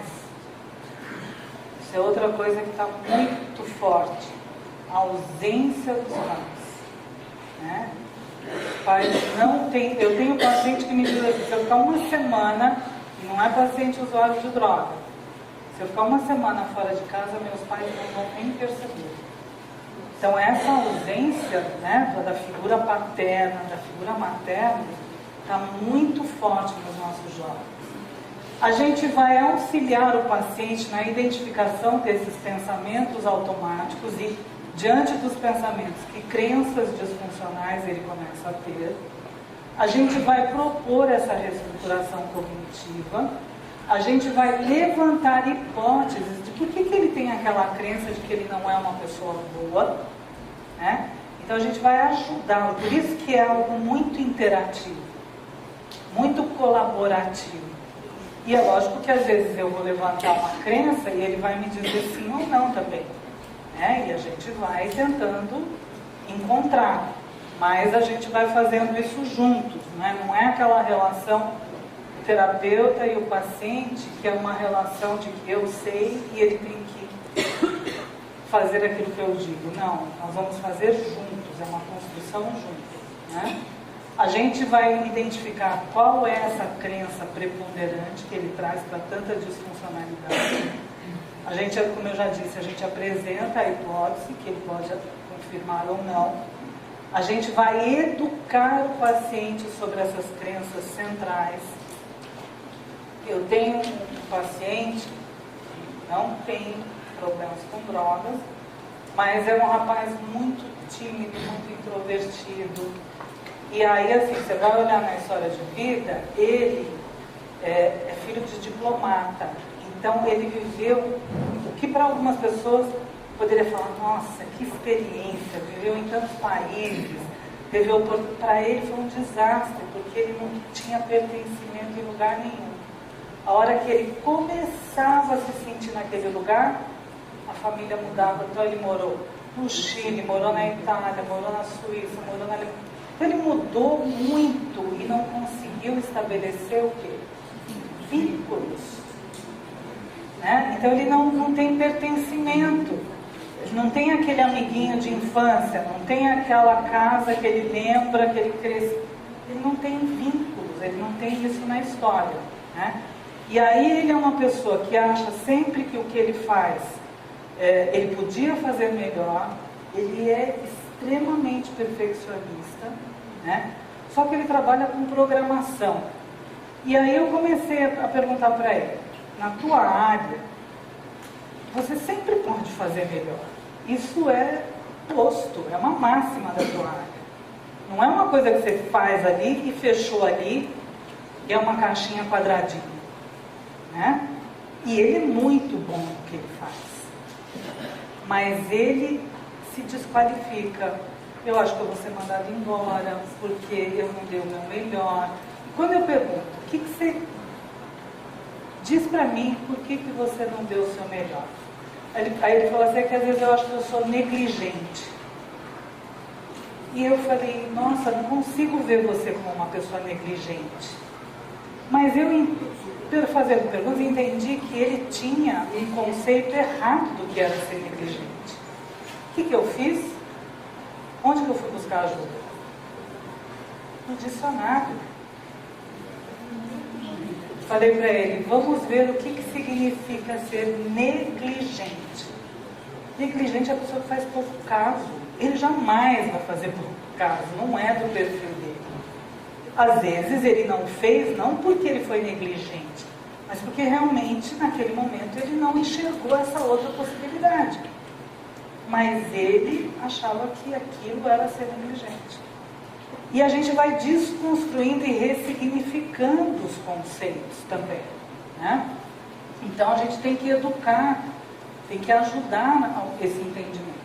Isso é outra coisa que está muito forte. A ausência dos pais. Né? Os pais não têm... Eu tenho paciente que me diz assim, se eu ficar uma semana, e não é paciente usuário de droga, se eu ficar uma semana fora de casa, meus pais não vão nem perceber. Então essa ausência, né, da figura paterna, da figura materna, está muito forte nos nossos jovens. A gente vai auxiliar o paciente na identificação desses pensamentos automáticos e, diante dos pensamentos que crenças disfuncionais ele começa a ter, a gente vai propor essa reestruturação cognitiva, a gente vai levantar hipóteses de por que ele tem aquela crença de que ele não é uma pessoa boa, né? Então a gente vai ajudá-lo, por isso que é algo muito interativo, muito colaborativo. E é lógico que às vezes eu vou levantar uma crença e ele vai me dizer sim ou não também, né? E a gente vai tentando encontrar, mas a gente vai fazendo isso juntos, né? Não é aquela relação do terapeuta e o paciente que é uma relação de que eu sei e ele tem que fazer aquilo que eu digo. Não, nós vamos fazer juntos, é uma construção juntos, né? A gente vai identificar qual é essa crença preponderante que ele traz para tanta disfuncionalidade. A gente, como eu já disse, a gente apresenta a hipótese, que ele pode confirmar ou não. A gente vai educar o paciente sobre essas crenças centrais. Eu tenho um paciente que não tem problemas com drogas, mas é um rapaz muito tímido, muito introvertido. E aí, assim, você vai olhar na história de vida, ele é filho de diplomata. Então, ele viveu o que para algumas pessoas poderia falar, nossa, que experiência, viveu em tantos países, para ele foi um desastre, porque ele não tinha pertencimento em lugar nenhum. A hora que ele começava a se sentir naquele lugar, a família mudava. Então, ele morou no Chile, morou na Itália, morou na Suíça, morou na Alemanha. Então, ele mudou muito e não conseguiu estabelecer o quê? Vínculos. Né? Então, ele não tem pertencimento. Ele não tem aquele amiguinho de infância, não tem aquela casa que ele lembra, que ele cresce. Ele não tem vínculos, ele não tem isso na história. Né? E aí ele é uma pessoa que acha sempre que o que ele faz, ele podia fazer melhor, ele é extremamente perfeccionista, né? Só que ele trabalha com programação. E aí eu comecei a perguntar para ele, na tua área, você sempre pode fazer melhor. Isso é posto, é uma máxima da tua área. Não é uma coisa que você faz ali e fechou ali, e é uma caixinha quadradinha, né? E ele é muito bom no que ele faz. Mas ele se desqualifica. Eu acho que eu vou ser mandado embora, porque eu não dei o meu melhor. E quando eu pergunto, o que você diz pra mim, por que você não deu o seu melhor? Aí ele falou assim, que às vezes eu acho que eu sou negligente. E eu falei, nossa, não consigo ver você como uma pessoa negligente. Mas eu, fazendo perguntas, entendi que ele tinha um conceito errado do que era ser negligente. O que eu fiz? Onde que eu fui buscar ajuda? No dicionário. Falei para ele, vamos ver o que significa ser negligente. Negligente é a pessoa que faz pouco caso. Ele jamais vai fazer pouco caso, não é do perfil dele. Às vezes ele não fez, não porque ele foi negligente, mas porque realmente naquele momento ele não enxergou essa outra possibilidade. Mas ele achava que aquilo era ser negligente. E a gente vai desconstruindo e ressignificando os conceitos também, né? Então a gente tem que educar, tem que ajudar esse entendimento.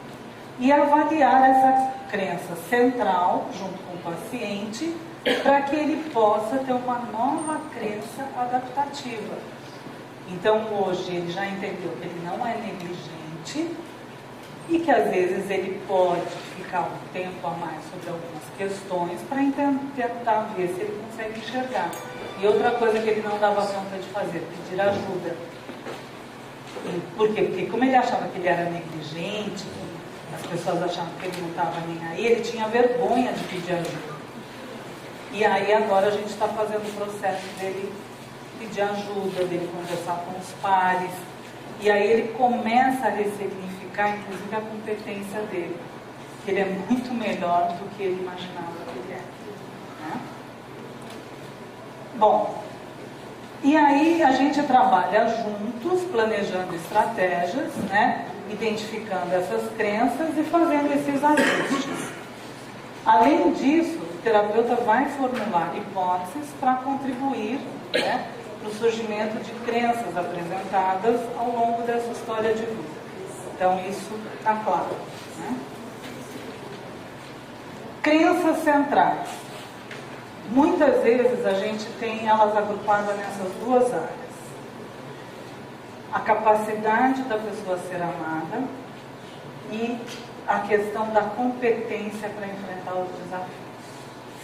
E avaliar essa crença central, junto com o paciente, para que ele possa ter uma nova crença adaptativa. Então hoje ele já entendeu que ele não é negligente, e que às vezes ele pode ficar um tempo a mais sobre algumas questões para tentar ver se ele consegue enxergar. E outra coisa que ele não dava conta de fazer, pedir ajuda. Por quê? Porque como ele achava que ele era negligente, as pessoas achavam que ele não estava nem aí, ele tinha vergonha de pedir ajuda. E aí agora a gente está fazendo o processo dele pedir ajuda, dele conversar com os pares. E aí ele começa a ressignificar, inclusive, a competência dele. Que ele é muito melhor do que ele imaginava que ele é. Né? Bom, e aí a gente trabalha juntos, planejando estratégias, né? Identificando essas crenças e fazendo esses ajustes. Além disso, o terapeuta vai formular hipóteses para contribuir, né, para o surgimento de crenças apresentadas ao longo dessa história de vida. Então, isso está claro. Né? Crenças centrais. Muitas vezes a gente tem elas agrupadas nessas duas áreas. A capacidade da pessoa ser amada e a questão da competência para enfrentar os desafios.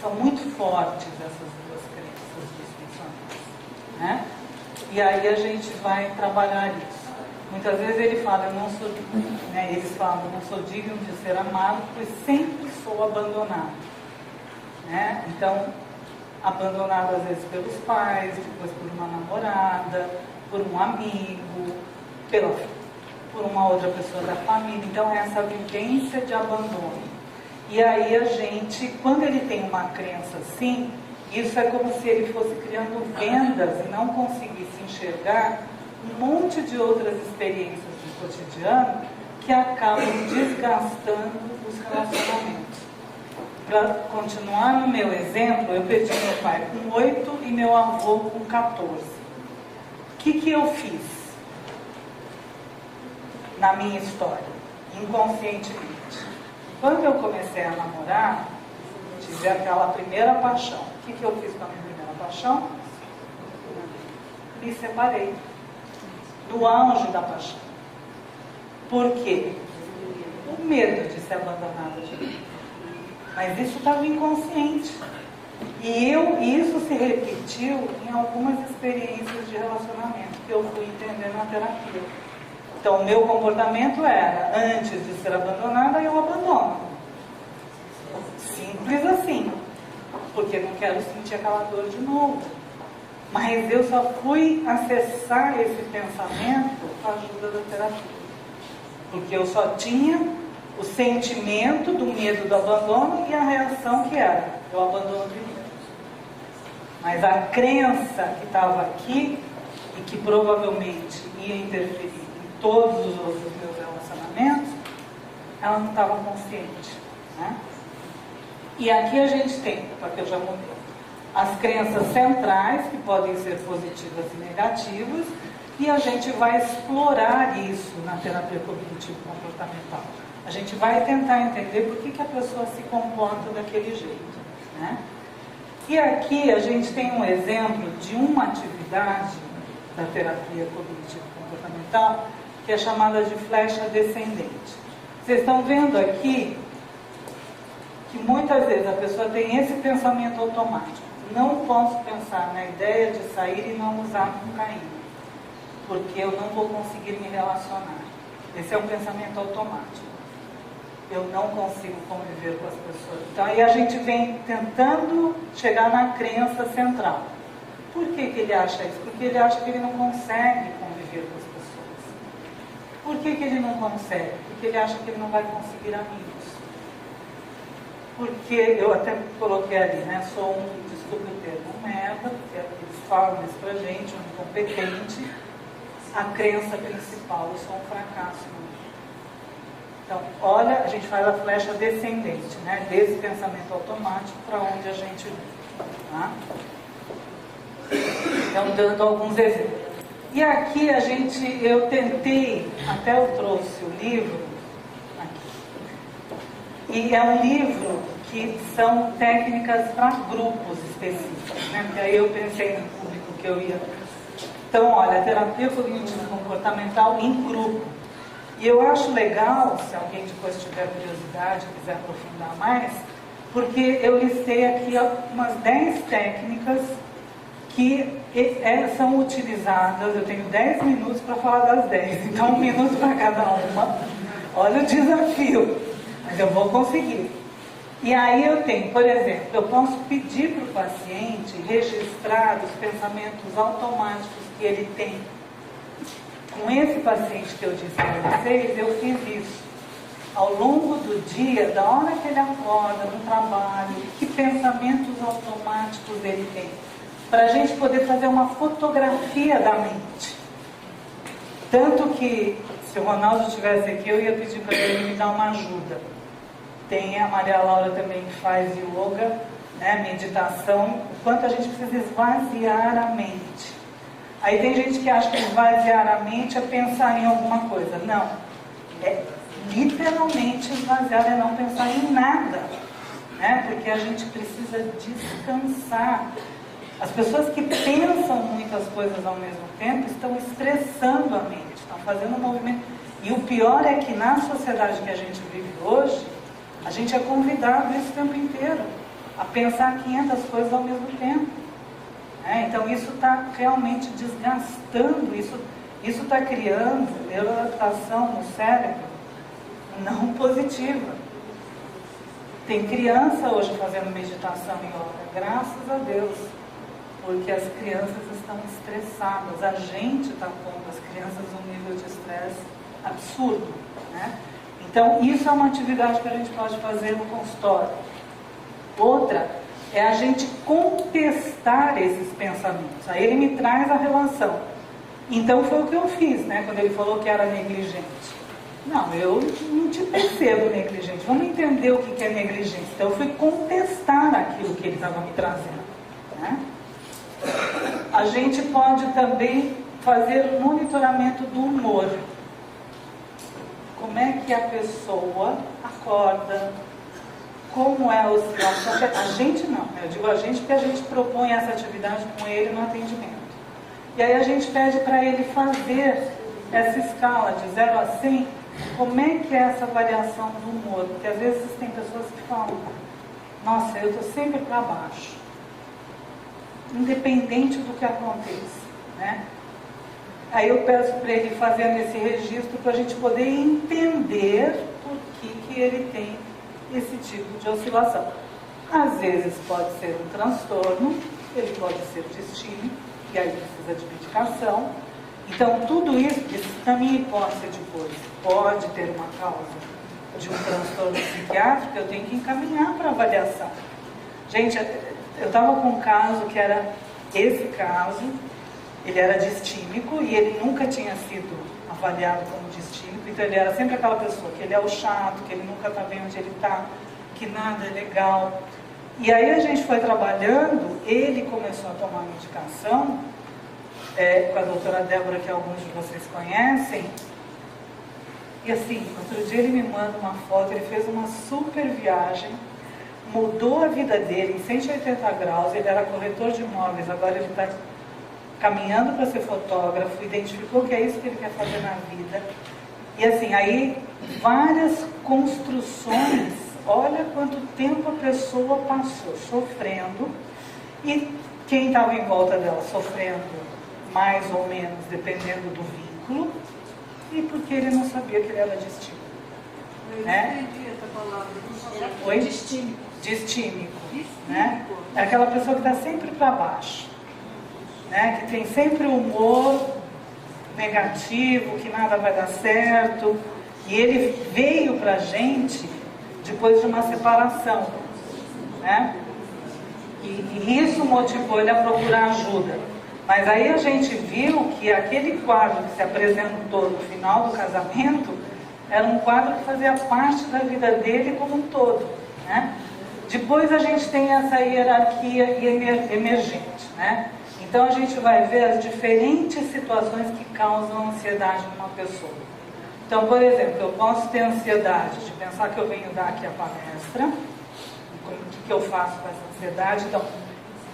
São muito fortes essas duas crenças disfuncionais, né? E aí a gente vai trabalhar isso. Muitas vezes ele fala, eu não sou, né, eles falam, eu não sou digno de ser amado, pois sempre sou abandonado. Né? Então, abandonado às vezes pelos pais, depois por uma namorada, por um amigo, por uma outra pessoa da família. Então, é essa vivência de abandono. E aí a gente, quando ele tem uma crença assim, isso é como se ele fosse criando vendas e não conseguisse enxergar um monte de outras experiências do cotidiano que acabam desgastando os relacionamentos. Para continuar no meu exemplo, eu perdi meu pai com 8 e meu avô com 14. O que eu fiz na minha história, inconscientemente? Quando eu comecei a namorar, tive aquela primeira paixão. O que eu fiz com a minha primeira paixão? Me separei. No auge da paixão. Por quê? O medo de ser abandonada de mim. Mas isso estava inconsciente. E isso se repetiu em algumas experiências de relacionamento que eu fui entendendo na terapia. Então, o meu comportamento era, antes de ser abandonada, eu abandono. Simples assim. Porque não quero sentir aquela dor de novo. Mas eu só fui acessar esse pensamento com a ajuda da terapia. Porque eu só tinha o sentimento do medo do abandono e a reação que era, eu abandono primeiro. Mas a crença que estava aqui e que provavelmente ia interferir em todos os outros meus relacionamentos ela não estava consciente, né? E aqui a gente tem, porque eu já mudei, as crenças centrais, que podem ser positivas e negativas, e a gente vai explorar isso na terapia cognitivo-comportamental. A gente vai tentar entender por que a pessoa se comporta daquele jeito, né? E aqui a gente tem um exemplo de uma atividade da terapia cognitivo-comportamental que é chamada de flecha descendente. Vocês estão vendo aqui que muitas vezes a pessoa tem esse pensamento automático. Não posso pensar na ideia de sair e não usar com Caim, porque eu não vou conseguir me relacionar. Esse é um pensamento automático. Eu não consigo conviver com as pessoas. Então aí a gente vem tentando chegar na crença central. Por que ele acha isso? Porque ele acha que ele não consegue conviver com as pessoas. Por que ele não consegue? Porque ele acha que ele não vai conseguir amigos. Porque eu até coloquei ali, né? Sou desculpe o termo, um merda, porque eles falam isso pra gente, um incompetente. A crença principal, eu sou um fracasso. Então, olha, a gente faz a flecha descendente, né? Desse pensamento automático para onde a gente vai. Tá? Então, dando alguns exemplos. E aqui eu tentei, até eu trouxe o livro, aqui. E é um livro que são técnicas para grupos específicos, né? Porque aí eu pensei no público que eu ia. Então, olha, terapia cognitivo-comportamental em grupo. E eu acho legal, se alguém depois tiver curiosidade, quiser aprofundar mais, porque eu listei aqui umas 10 técnicas que são utilizadas. Eu tenho 10 minutos para falar das 10, então 1 minuto para cada uma. Olha o desafio, mas eu vou conseguir. E aí eu tenho, por exemplo, eu posso pedir para o paciente registrar os pensamentos automáticos que ele tem. Com esse paciente que eu disse para vocês, eu fiz isso. Ao longo do dia, da hora que ele acorda, no trabalho, que pensamentos automáticos ele tem. Para a gente poder fazer uma fotografia da mente. Tanto que, se o Ronaldo estivesse aqui, eu ia pedir para ele me dar uma ajuda. Tem a Maria Laura também que faz yoga, né, meditação, o quanto a gente precisa esvaziar a mente. Aí tem gente que acha que esvaziar a mente é pensar em alguma coisa. Não. É literalmente esvaziar, é não pensar em nada. Né? Porque a gente precisa descansar. As pessoas que pensam muitas coisas ao mesmo tempo estão estressando a mente, estão fazendo um movimento. E o pior é que na sociedade que a gente vive hoje, a gente é convidado esse tempo inteiro a pensar 500 coisas ao mesmo tempo. Então isso está realmente desgastando, isso está criando neuroadaptação no cérebro não positiva. Tem criança hoje fazendo meditação e yoga, graças a Deus, porque as crianças estão estressadas. A gente está pondo as crianças num nível de estresse absurdo, né? Então isso é uma atividade que a gente pode fazer no consultório. Outra é a gente contestar esses pensamentos. Aí ele me traz a relação. Então foi o que eu fiz, né? Quando ele falou que era negligente. Não, eu não te percebo negligente. Vamos entender o que é negligência. Então eu fui contestar aquilo que ele estava me trazendo, né? A gente pode também fazer o monitoramento do humor. Como é que a pessoa acorda? Como é a oscilação? A gente não, eu digo a gente porque a gente propõe essa atividade com ele no atendimento. E aí a gente pede para ele fazer essa escala de 0 a 100, como é que é essa variação do humor? Porque às vezes tem pessoas que falam, nossa, eu estou sempre para baixo, independente do que aconteça, né? Aí eu peço para ele fazendo esse registro para a gente poder entender por que ele tem esse tipo de oscilação. Às vezes pode ser um transtorno, ele pode ser distímico, e aí precisa de medicação. Então tudo isso na minha hipótese depois, pode ter uma causa de um transtorno psiquiátrico, eu tenho que encaminhar para avaliação. Gente, eu estava com um caso que era esse caso, ele era distímico e ele nunca tinha sido avaliado como distímico, Então ele era sempre aquela pessoa, que ele é o chato, que ele nunca está bem onde ele está, que nada é legal. E aí a gente foi trabalhando, ele começou a tomar medicação, com a doutora Débora, que alguns de vocês conhecem. E assim, outro dia ele me manda uma foto, ele fez uma super viagem, mudou a vida dele em 180 graus, ele era corretor de imóveis, agora ele está caminhando para ser fotógrafo, identificou que é isso que ele quer fazer na vida. E assim, aí várias construções, olha quanto tempo a pessoa passou sofrendo, e quem estava em volta dela sofrendo mais ou menos, dependendo do vínculo, e porque ele não sabia que ele era distímico. Né? Oi? Distímico. Né? É aquela pessoa que está sempre para baixo, né? Que tem sempre humor negativo, que nada vai dar certo. E ele veio para a gente depois de uma separação, né? E isso motivou ele a procurar ajuda. Mas aí a gente viu que aquele quadro que se apresentou no final do casamento era um quadro que fazia parte da vida dele como um todo, né? Depois a gente tem essa hierarquia emergente, né? Então a gente vai ver as diferentes situações que causam ansiedade numa pessoa. Então, por exemplo, eu posso ter ansiedade de pensar que eu venho dar aqui a palestra, o que eu faço com essa ansiedade. Então,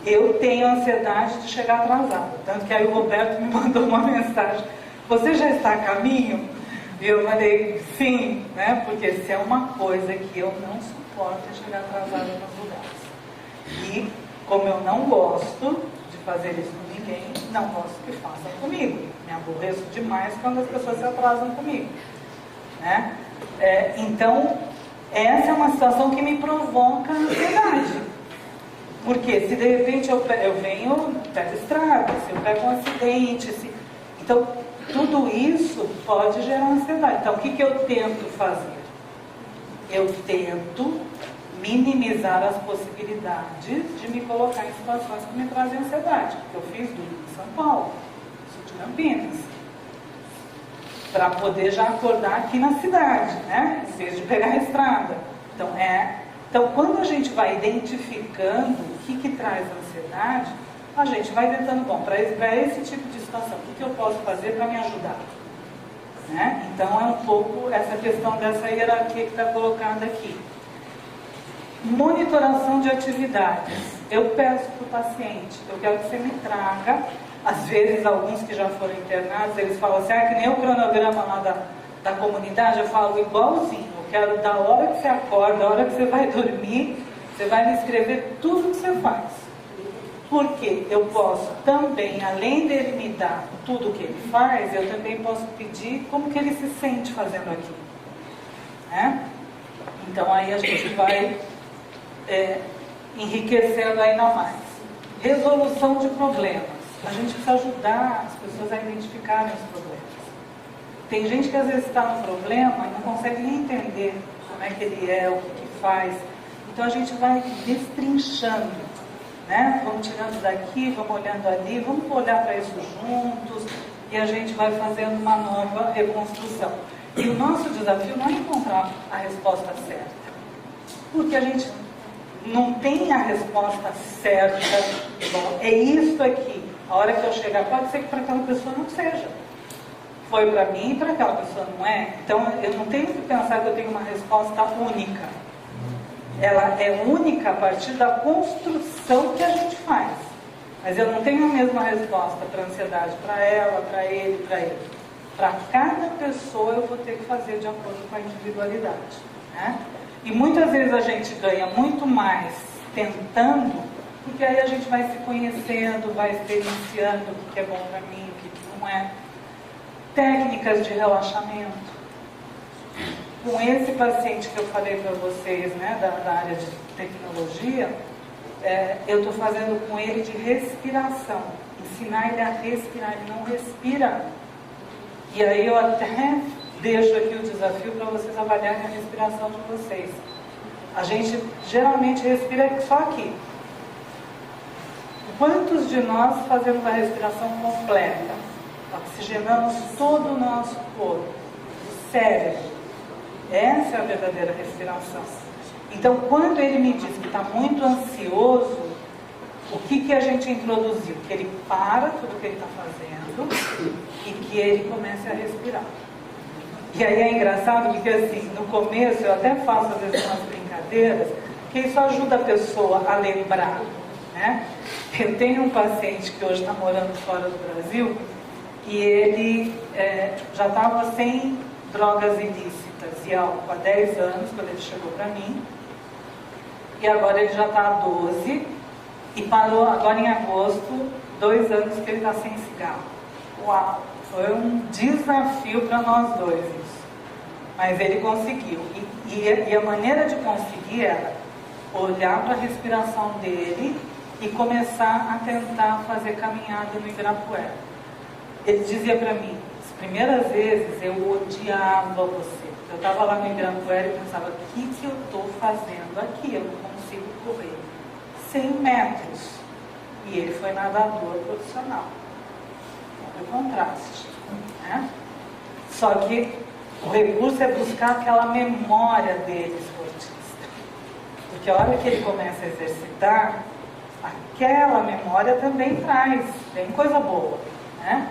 eu tenho ansiedade de chegar atrasada. Tanto que aí o Roberto me mandou uma mensagem: você já está a caminho? E eu falei, sim, né? Porque se é uma coisa que eu não suporto é chegar atrasada nos lugares. E como eu não gosto de fazer isso com ninguém, não gosto que façam comigo. Me aborreço demais quando as pessoas se atrasam comigo, né? Então, essa é uma situação que me provoca ansiedade. Porque se de repente eu venho, pego estrada, se eu pego um acidente, então tudo isso pode gerar ansiedade. Então o que eu tento fazer? Eu tento minimizar as possibilidades de me colocar em situações que me trazem ansiedade. Eu fiz tudo em São Paulo, sou de Campinas, para poder já acordar aqui na cidade, né? Em vez de pegar a estrada. Então, quando a gente vai identificando o que traz ansiedade, a gente vai tentando, bom, para esse tipo de situação, o que eu posso fazer para me ajudar? Né? Então, é um pouco essa questão dessa hierarquia que está colocada aqui. Monitoração de atividades. Eu peço para o paciente, eu quero que você me traga, às vezes, alguns que já foram internados, eles falam assim, que nem o cronograma lá da comunidade, eu falo igualzinho. Eu quero da hora que você acorda, da hora que você vai dormir, você vai me escrever tudo que você faz. Porque eu posso também, além dele me dar tudo o que ele faz, eu também posso pedir como que ele se sente fazendo aquilo. Né? Então aí a gente vai enriquecendo ainda mais. Resolução de problemas. A gente precisa ajudar as pessoas a identificarem os problemas. Tem gente que às vezes está no problema e não consegue nem entender como é que ele é, o que faz. Então a gente vai destrinchando, né? Vamos tirando daqui, vamos olhando ali, vamos olhar para isso juntos e a gente vai fazendo uma nova reconstrução. E o nosso desafio não é encontrar a resposta certa, porque a gente não tem a resposta certa. Bom, é isso aqui. A hora que eu chegar, pode ser que para aquela pessoa não seja. Foi para mim e para aquela pessoa não é. Então eu não tenho que pensar que eu tenho uma resposta única. Ela é única a partir da construção que a gente faz. Mas eu não tenho a mesma resposta para a ansiedade, para ela, para ele, para ele. Para cada pessoa eu vou ter que fazer de acordo com a individualidade. Né? E muitas vezes a gente ganha muito mais tentando, porque aí a gente vai se conhecendo, vai experienciando o que é bom para mim, o que não é. Técnicas de relaxamento. Com esse paciente que eu falei para vocês, né, da área de tecnologia, eu estou fazendo com ele de respiração. Ensinar ele a respirar, ele não respira. E aí eu até deixo aqui o desafio para vocês avaliarem a respiração de vocês. A gente geralmente respira só aqui. Quantos de nós fazemos a respiração completa? Oxigenamos todo o nosso corpo, do cérebro. Essa é a verdadeira respiração. Então, quando ele me diz que está muito ansioso, o que a gente introduziu? Que ele para tudo que ele está fazendo e que ele comece a respirar. E aí é engraçado porque, assim, no começo eu até faço às vezes umas brincadeiras, que isso ajuda a pessoa a lembrar, né? Eu tenho um paciente que hoje está morando fora do Brasil e ele já estava sem drogas ilícitas e álcool há 10 anos, quando ele chegou para mim, e agora ele já está há 12 e parou agora em agosto, 2 anos que ele está sem cigarro. Uau! Foi um desafio para nós dois isso. Mas ele conseguiu. E a maneira de conseguir era olhar para a respiração dele e começar a tentar fazer caminhada no Ibirapuera. Ele dizia para mim, as primeiras vezes eu odiava você. Eu estava lá no Ibirapuera e pensava, o que eu estou fazendo aqui? Eu não consigo correr 100 metros. E ele foi nadador profissional. O contraste, né? Só que o recurso é buscar aquela memória dele esportista, porque a hora que ele começa a exercitar, aquela memória também tem coisa boa, né?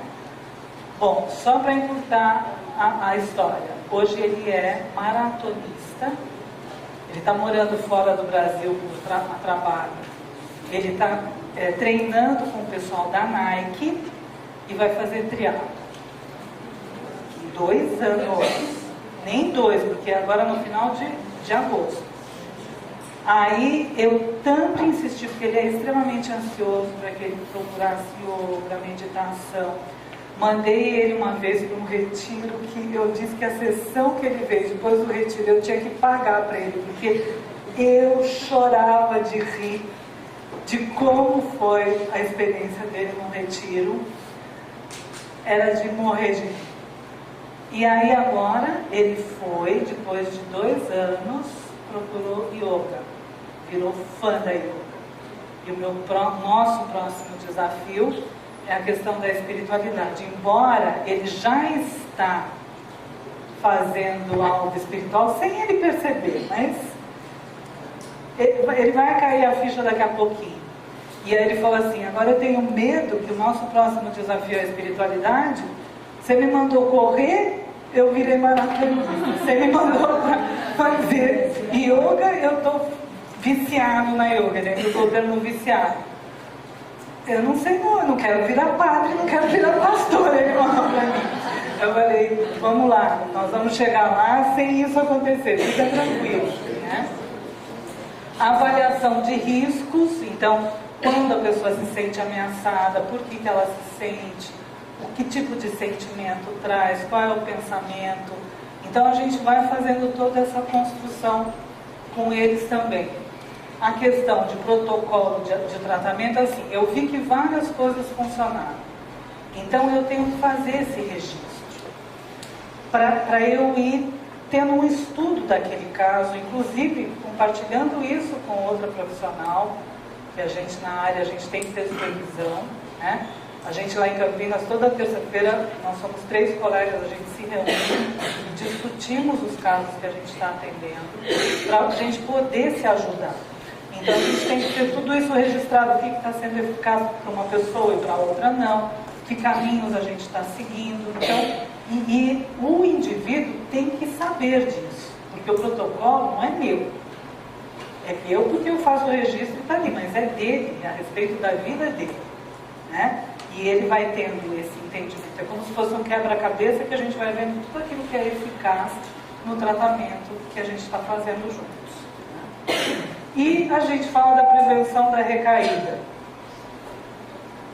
Bom, só para encurtar a história, hoje ele é maratonista, ele está morando fora do Brasil por trabalho, ele está treinando com o pessoal da Nike e vai fazer triatlo. 2 anos, nem 2, porque agora no final de agosto. Aí eu tanto insisti, porque ele é extremamente ansioso para que ele procurasse yoga, meditação. Mandei ele uma vez para um retiro que eu disse que a sessão que ele fez depois do retiro eu tinha que pagar para ele, porque eu chorava de rir de como foi a experiência dele no retiro. Era de morrer de rir. E aí agora ele foi, depois de 2 anos, procurou yoga, virou fã da yoga. E o nosso próximo desafio é a questão da espiritualidade. Embora ele já está fazendo algo espiritual sem ele perceber, mas ele vai cair a ficha daqui a pouquinho. E aí ele falou assim, agora eu tenho medo que o nosso próximo desafio é a espiritualidade. Você me mandou correr, eu virei maratonista. Você me mandou fazer yoga, eu estou viciado na yoga, né? Eu estou vendo viciado. Eu não sei não, eu não quero virar padre, não quero virar pastor, ele falou para mim. Eu falei, vamos lá, nós vamos chegar lá sem isso acontecer, fica tranquilo, né? Avaliação de riscos, então, quando a pessoa se sente ameaçada, por que ela se sente, que tipo de sentimento traz, qual é o pensamento. Então a gente vai fazendo toda essa construção com eles também. A questão de protocolo de tratamento, assim, eu vi que várias coisas funcionaram. Então eu tenho que fazer esse registro para eu ir tendo um estudo daquele caso, inclusive compartilhando isso com outra profissional, que a gente na área, a gente tem que ter supervisão, né? A gente lá em Campinas, toda terça-feira, nós somos 3 colegas, a gente se reúne, discutimos os casos que a gente está atendendo, para a gente poder se ajudar. Então a gente tem que ter tudo isso registrado, o que está sendo eficaz para uma pessoa e para outra não, que caminhos a gente está seguindo. Então, e o indivíduo tem que saber disso, porque o protocolo não é meu. É meu porque eu faço o registro e está ali, mas é dele, a respeito da vida dele, né? E ele vai tendo esse entendimento. É como se fosse um quebra-cabeça que a gente vai vendo tudo aquilo que é eficaz no tratamento que a gente está fazendo juntos, né? E a gente fala da prevenção da recaída.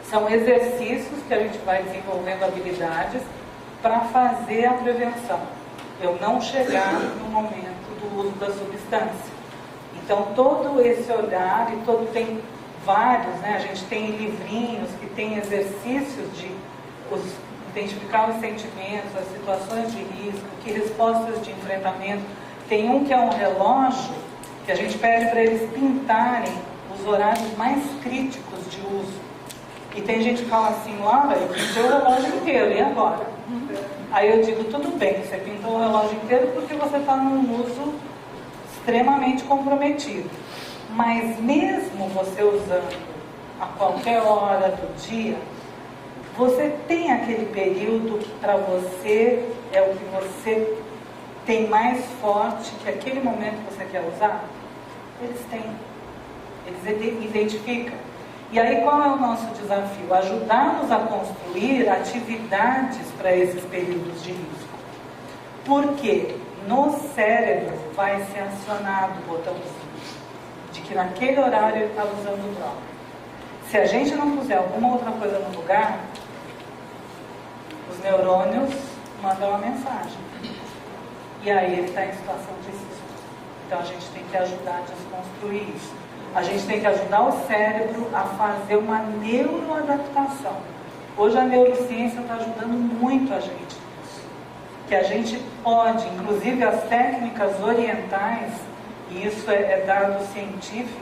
São exercícios que a gente vai desenvolvendo habilidades para fazer a prevenção. Eu não chegar no momento do uso da substância. Então, todo esse olhar, e tem vários, né? A gente tem livrinhos que tem exercícios de identificar os sentimentos, as situações de risco, que respostas de enfrentamento. Tem um que é um relógio, que a gente pede para eles pintarem os horários mais críticos de uso. E tem gente que fala assim, Laura, eu pintei o relógio inteiro, e agora? Aí eu digo, tudo bem, você pintou o relógio inteiro porque você está num uso extremamente comprometido. Mas mesmo você usando a qualquer hora do dia, você tem aquele período que para você é o que você tem mais forte, que aquele momento que você quer usar? Eles têm. Eles identificam. E aí qual é o nosso desafio? Ajudá-los a construir atividades para esses períodos de risco. Porque no cérebro vai ser acionado o botãozinho de que naquele horário ele está usando droga. Se a gente não puser alguma outra coisa no lugar, os neurônios mandam uma mensagem. E aí ele está em situação de risco. Então a gente tem que ajudar a desconstruir isso. A gente tem que ajudar o cérebro a fazer uma neuroadaptação. Hoje a neurociência está ajudando muito a gente nisso. Que a gente pode, inclusive as técnicas orientais, e isso é dado científico,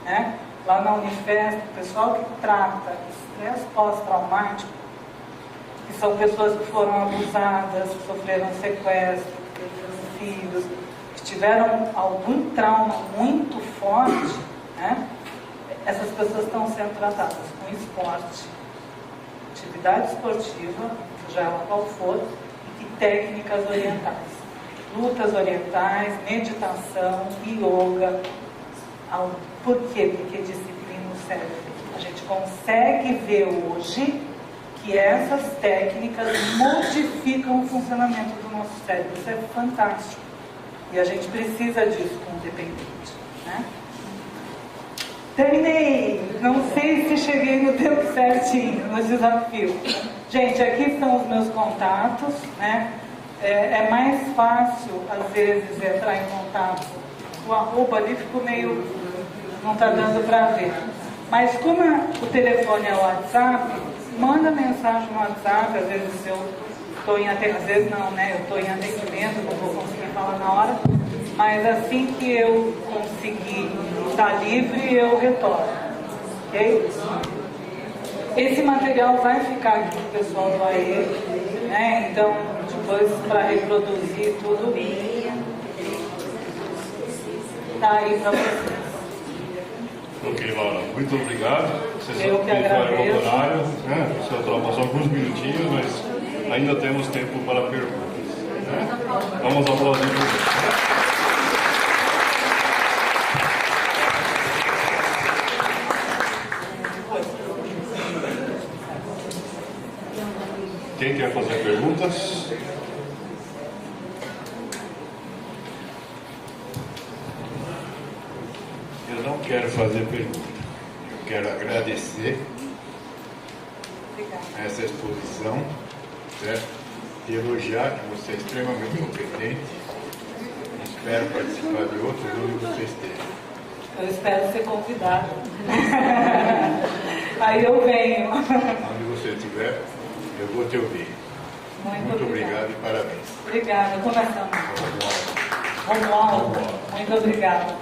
né? Lá na Unifesp, o pessoal que trata estresse pós-traumático, que são pessoas que foram abusadas, que sofreram sequestro, que perderam filhos, que tiveram algum trauma muito forte, né? Essas pessoas estão sendo tratadas com esporte, atividade esportiva, seja ela qual for, e técnicas orientais. Lutas orientais, meditação, yoga. Por quê? Porque disciplina o cérebro. A gente consegue ver hoje que essas técnicas modificam o funcionamento do nosso cérebro. Isso é fantástico. E a gente precisa disso com o dependente, né? Terminei! Não sei se cheguei no tempo certinho, no desafio. Gente, aqui são os meus contatos, né? É mais fácil, às vezes, entrar em contato. O arroba ali ficou meio... não está dando para ver. Mas como o telefone é o WhatsApp, manda mensagem no WhatsApp, às vezes eu estou em atendimento, às vezes não, né? Eu estou em atendimento, não vou conseguir falar na hora, mas assim que eu conseguir estar livre, eu retorno. Ok? Esse material vai ficar aqui para o pessoal do AE, né? Então, depois para reproduzir tudo, está aí para vocês. Ok, Laura, muito obrigado. Você Eu sabe que que já era agradeço. o horário, né? Você ultrapassou alguns minutinhos, mas ainda temos tempo para perguntas, né? Vamos aplaudir você. Quem quer fazer perguntas? Eu não quero fazer pergunta. Eu quero agradecer essa exposição, certo? E elogiar que você é extremamente competente. Espero participar de outros onde você esteja. Eu espero ser convidado. Aí eu venho. Onde você estiver, eu vou te ouvir. Muito obrigado e parabéns. Obrigada. Começando. Romualdo. Muito obrigada.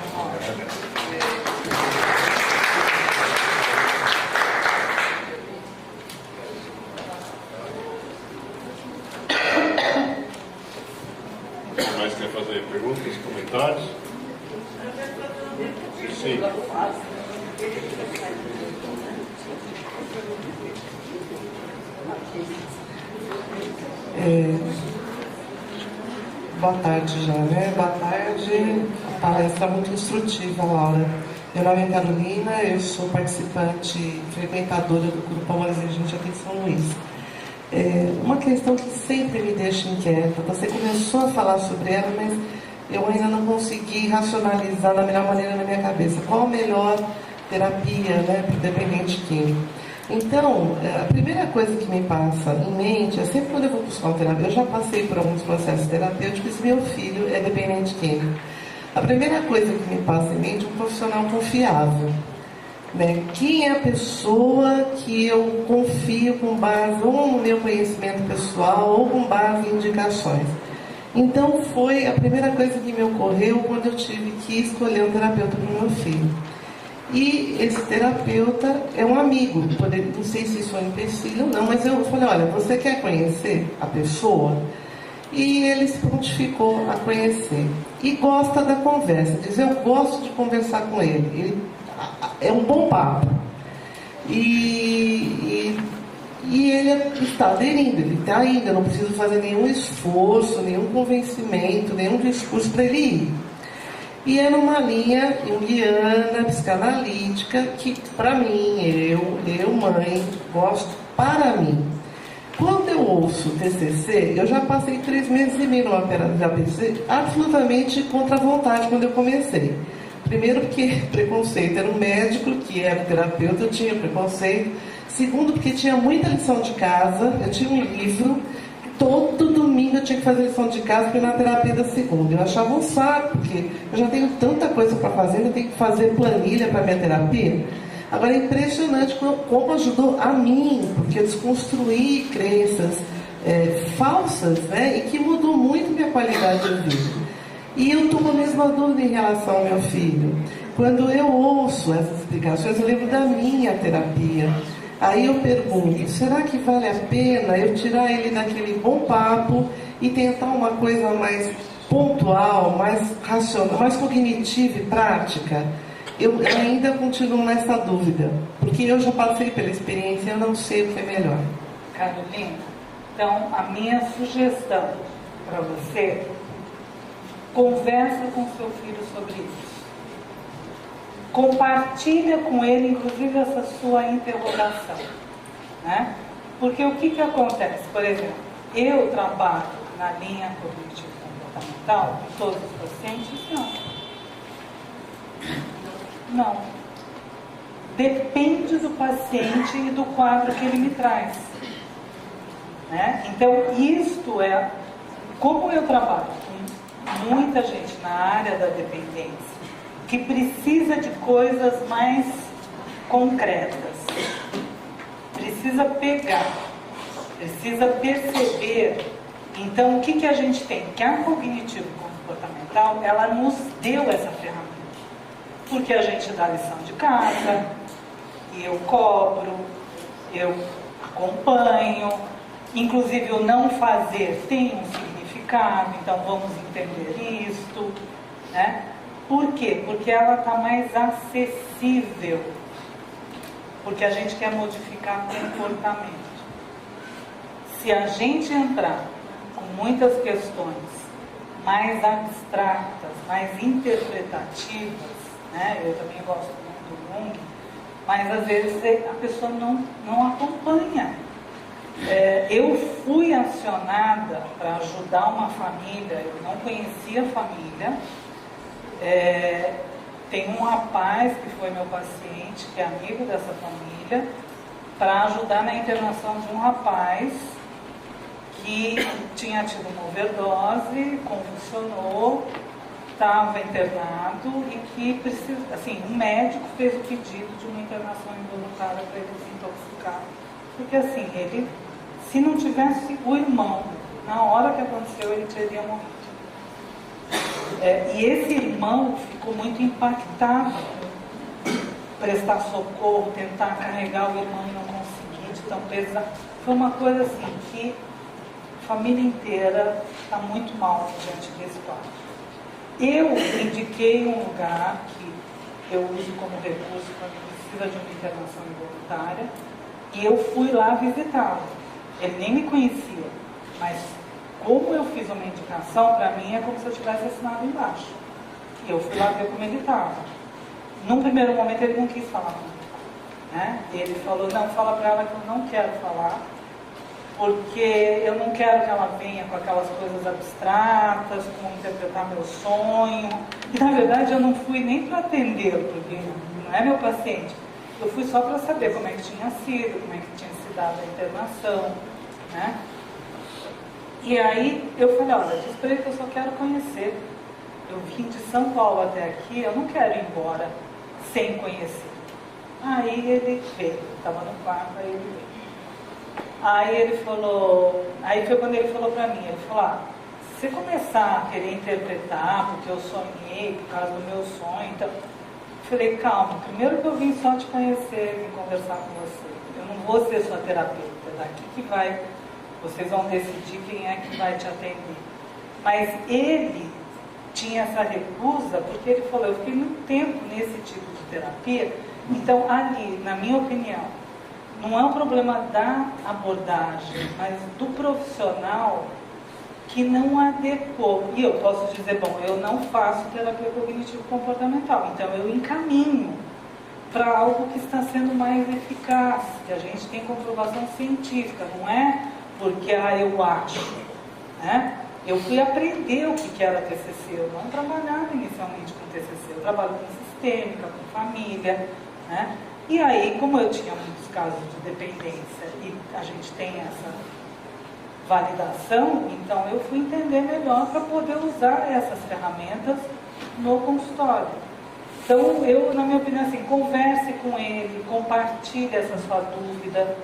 Quem mais quer fazer perguntas, comentários? Sim. Boa tarde já, né? Boa tarde. A palestra muito instrutiva, Laura. Meu nome é Carolina, eu sou participante, frequentadora do Grupo Amor Exigente aqui de São Luís. Uma questão que sempre me deixa inquieta, você começou a falar sobre ela, mas eu ainda não consegui racionalizar da melhor maneira na minha cabeça. Qual a melhor terapia, né, para o dependente químico? Então, a primeira coisa que me passa em mente é sempre quando eu vou buscar um terapeuta, eu já passei por alguns processos terapêuticos e meu filho é dependente químico. A primeira coisa que me passa em mente é um profissional confiável. Né? Quem é a pessoa que eu confio com base ou no meu conhecimento pessoal ou com base em indicações. Então foi a primeira coisa que me ocorreu quando eu tive que escolher um terapeuta para o meu filho. E esse terapeuta é um amigo, não sei se isso é um empecilho ou não, mas eu falei, olha, você quer conhecer a pessoa? E ele se prontificou a conhecer. E gosta da conversa, diz, eu gosto de conversar com ele é um bom papo. E ele está aderindo, ele está indo, eu não preciso fazer nenhum esforço, nenhum convencimento, nenhum discurso para ele ir. E é numa linha junguiana, psicanalítica, que para mim, eu mãe, gosto para mim. Quando eu ouço o TCC, eu já passei 3 meses e meio numa terapia absolutamente contra a vontade quando eu comecei. Primeiro porque preconceito, era um médico que era terapeuta, eu tinha preconceito. Segundo porque tinha muita lição de casa, eu tinha um livro, todo domingo eu tinha que fazer lição de casa para ir na terapia da segunda. Eu achava um saco, porque eu já tenho tanta coisa para fazer, eu tenho que fazer planilha para minha terapia. Agora é impressionante como ajudou a mim, porque eu desconstruí crenças falsas, né, e que mudou muito minha qualidade de vida. E eu estou com a mesma dúvida em relação ao meu filho. Quando eu ouço essas explicações, eu lembro da minha terapia. Aí eu pergunto, será que vale a pena eu tirar ele daquele bom papo e tentar uma coisa mais pontual, mais racional, mais cognitiva e prática? Eu ainda continuo nessa dúvida, porque eu já passei pela experiência e eu não sei o que é melhor. Carolina, então a minha sugestão para você, conversa com seu filho sobre isso. Compartilha com ele, inclusive, essa sua interrogação, né? Porque o que acontece? Por exemplo, eu trabalho na linha cognitivo-comportamental com todos os pacientes? Não. Depende do paciente e do quadro que ele me traz, né? Então, isto é, como eu trabalho com muita gente na área da dependência, que precisa de coisas mais concretas, precisa pegar, precisa perceber. Então, o que a gente tem? Que a cognitivo-comportamental, ela nos deu essa ferramenta. Porque a gente dá lição de casa, e eu cobro, eu acompanho, inclusive o não fazer tem um significado, então vamos entender isto, né? Por quê? Porque ela está mais acessível, porque a gente quer modificar comportamento. Se a gente entrar com muitas questões mais abstratas, mais interpretativas, né? Eu também gosto muito do Jung, mas às vezes a pessoa não acompanha. Eu fui acionada para ajudar uma família, eu não conhecia a família. Tem um rapaz que foi meu paciente, que é amigo dessa família, para ajudar na internação de um rapaz que tinha tido uma overdose, convulsionou, estava internado e que precisa, assim, um médico fez o pedido de uma internação involuntária para ele desintoxicar. Porque assim, ele, se não tivesse o irmão, na hora que aconteceu, ele teria morrido. E esse irmão ficou muito impactado, prestar socorro, tentar carregar o irmão e não conseguir, de tão pesado. Foi uma coisa assim que a família inteira está muito mal diante desse quadro. Eu indiquei um lugar que eu uso como recurso quando precisa de uma internação involuntária, e eu fui lá visitá-lo. Ele nem me conhecia, mas como eu fiz uma indicação, para mim é como se eu tivesse assinado embaixo. E eu fui lá ver como ele estava. Num primeiro momento ele não quis falar comigo, né? Ele falou, não, fala para ela que eu não quero falar, porque eu não quero que ela venha com aquelas coisas abstratas, como interpretar meu sonho. E na verdade eu não fui nem para atendê-lo, porque não é meu paciente. Eu fui só para saber como é que tinha sido, como é que tinha se dado a internação, né? E aí eu falei, olha, diz para ele que eu só quero conhecer. Eu vim de São Paulo até aqui, eu não quero ir embora sem conhecer. Aí ele veio, estava no quarto, aí ele veio. Aí ele falou, aí foi quando ele falou para mim, ele falou, se você começar a querer interpretar, porque eu sonhei, por causa do meu sonho, então, eu falei, calma, primeiro que eu vim só te conhecer, vim conversar com você. Eu não vou ser sua terapeuta, daqui que vai, vocês vão decidir quem é que vai te atender. Mas ele tinha essa recusa, porque ele falou, eu fiquei muito tempo nesse tipo de terapia, então ali, na minha opinião, não é um problema da abordagem, mas do profissional que não adequou. E eu posso dizer, bom, eu não faço terapia cognitivo-comportamental, então eu encaminho para algo que está sendo mais eficaz, que a gente tem comprovação científica, não é porque eu acho, né? Eu fui aprender o que era TCC, eu não trabalhava inicialmente com TCC, eu trabalho com sistêmica, com família, né? E aí, como eu tinha muitos casos de dependência e a gente tem essa validação, então eu fui entender melhor para poder usar essas ferramentas no consultório. Então, eu, na minha opinião, assim, converse com ele, compartilhe essa sua dúvida,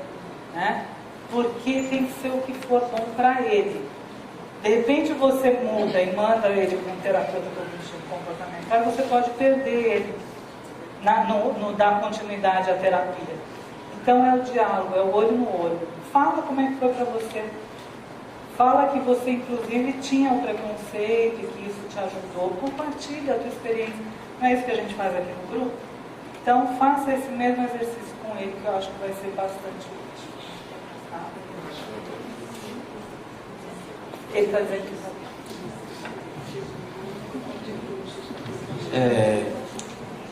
né? Porque tem que ser o que for bom para ele. De repente você muda e manda ele para um terapeuta cognitivo comportamental, você pode perder ele no dar continuidade à terapia. Então é o diálogo, é o olho no olho. Fala como é que foi para você. Fala que você inclusive tinha o preconceito e que isso te ajudou. Compartilha a tua experiência. Não é isso que a gente faz aqui no grupo? Então faça esse mesmo exercício com ele, que eu acho que vai ser bastante útil. Tá? Ele está dizendo que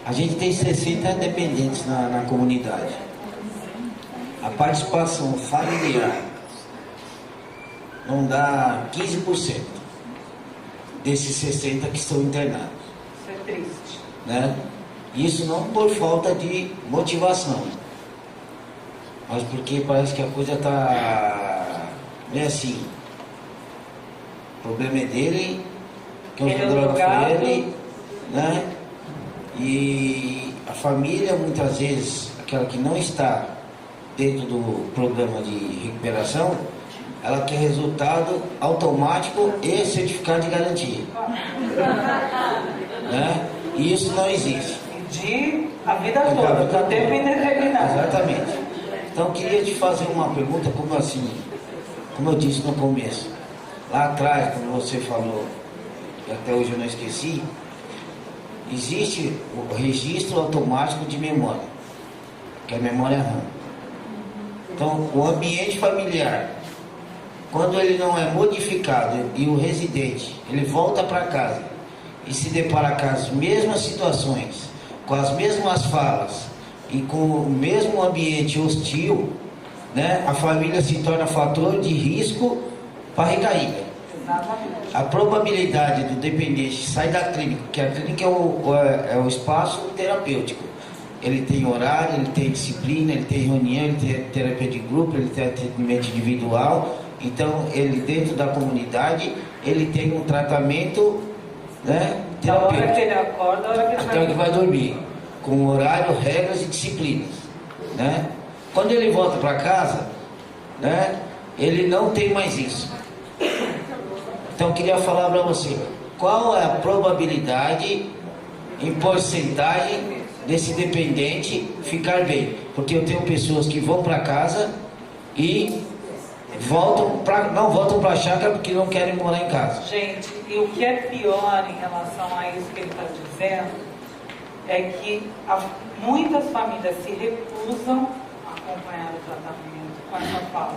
a gente tem 60 dependentes na comunidade. A participação familiar não dá 15% desses 60 que estão internados. isso é triste. Né? Isso não por falta de motivação, mas porque parece que a coisa está meio assim. O problema é dele, que eu sou droga foi ele, né? E a família, muitas vezes, aquela que não está dentro do programa de recuperação, ela quer resultado automático e certificado de garantia. Né? E isso não existe. De a vida toda, do tempo indeterminado. Exatamente. Então, eu queria te fazer uma pergunta, como assim, como eu disse no começo. Lá atrás, quando você falou, e até hoje eu não esqueci, existe o registro automático de memória, que é a memória RAM. Então, o ambiente familiar, quando ele não é modificado e o residente, ele volta para casa e se depara com as mesmas situações, com as mesmas falas e com o mesmo ambiente hostil, né, a família se torna fator de risco para recaída. A probabilidade do dependente sair da clínica, que a clínica é o espaço terapêutico. Ele tem horário, ele tem disciplina, ele tem reunião, ele tem terapia de grupo, ele tem atendimento individual. Então, ele dentro da comunidade, ele tem um tratamento, né, terapêutico. Da hora que ele acorda, da hora que ele até que vai dormir, com horário, regras e disciplinas, né? Quando ele volta para casa, né, ele não tem mais isso. Então eu queria falar para você, qual é a probabilidade em porcentagem desse dependente ficar bem? Porque eu tenho pessoas que vão para casa e não voltam para a chácara porque não querem morar em casa. Gente, e o que é pior em relação a isso que ele está dizendo é que muitas famílias se recusam a acompanhar o tratamento com essa fala.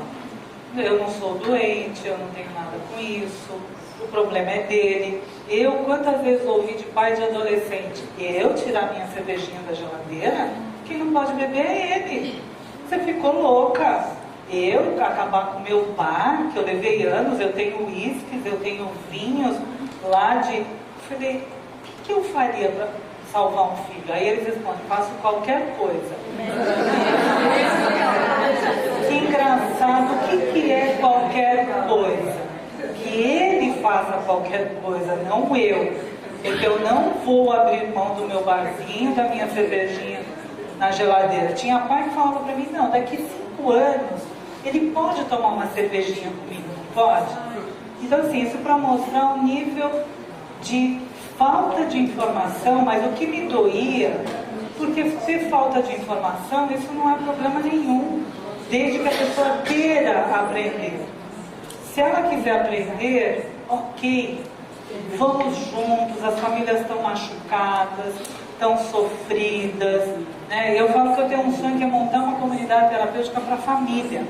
Eu não sou doente, eu não tenho nada com isso, o problema é dele. Eu, quantas vezes ouvi de pai de adolescente, eu tirar minha cervejinha da geladeira, quem não pode beber é ele. Você ficou louca. Eu acabar com o meu bar, que eu levei anos, eu tenho uísques, eu tenho vinhos lá de... Eu falei, o que eu faria para salvar um filho? Aí eles respondem, faço qualquer coisa. Que engraçado, o que é qualquer coisa? Que ele faça qualquer coisa, não eu. Porque eu não vou abrir mão do meu barzinho, da minha cervejinha na geladeira. Tinha pai que falava para mim, não, daqui 5 anos ele pode tomar uma cervejinha comigo, não pode? Então assim, isso para mostrar o nível de falta de informação, mas o que me doía Porque ter falta de informação, isso não é problema nenhum, desde que a pessoa queira aprender. Se ela quiser aprender, ok, vamos juntos, as famílias estão machucadas, estão sofridas, né? Eu falo que eu tenho um sonho que é montar uma comunidade terapêutica para a família,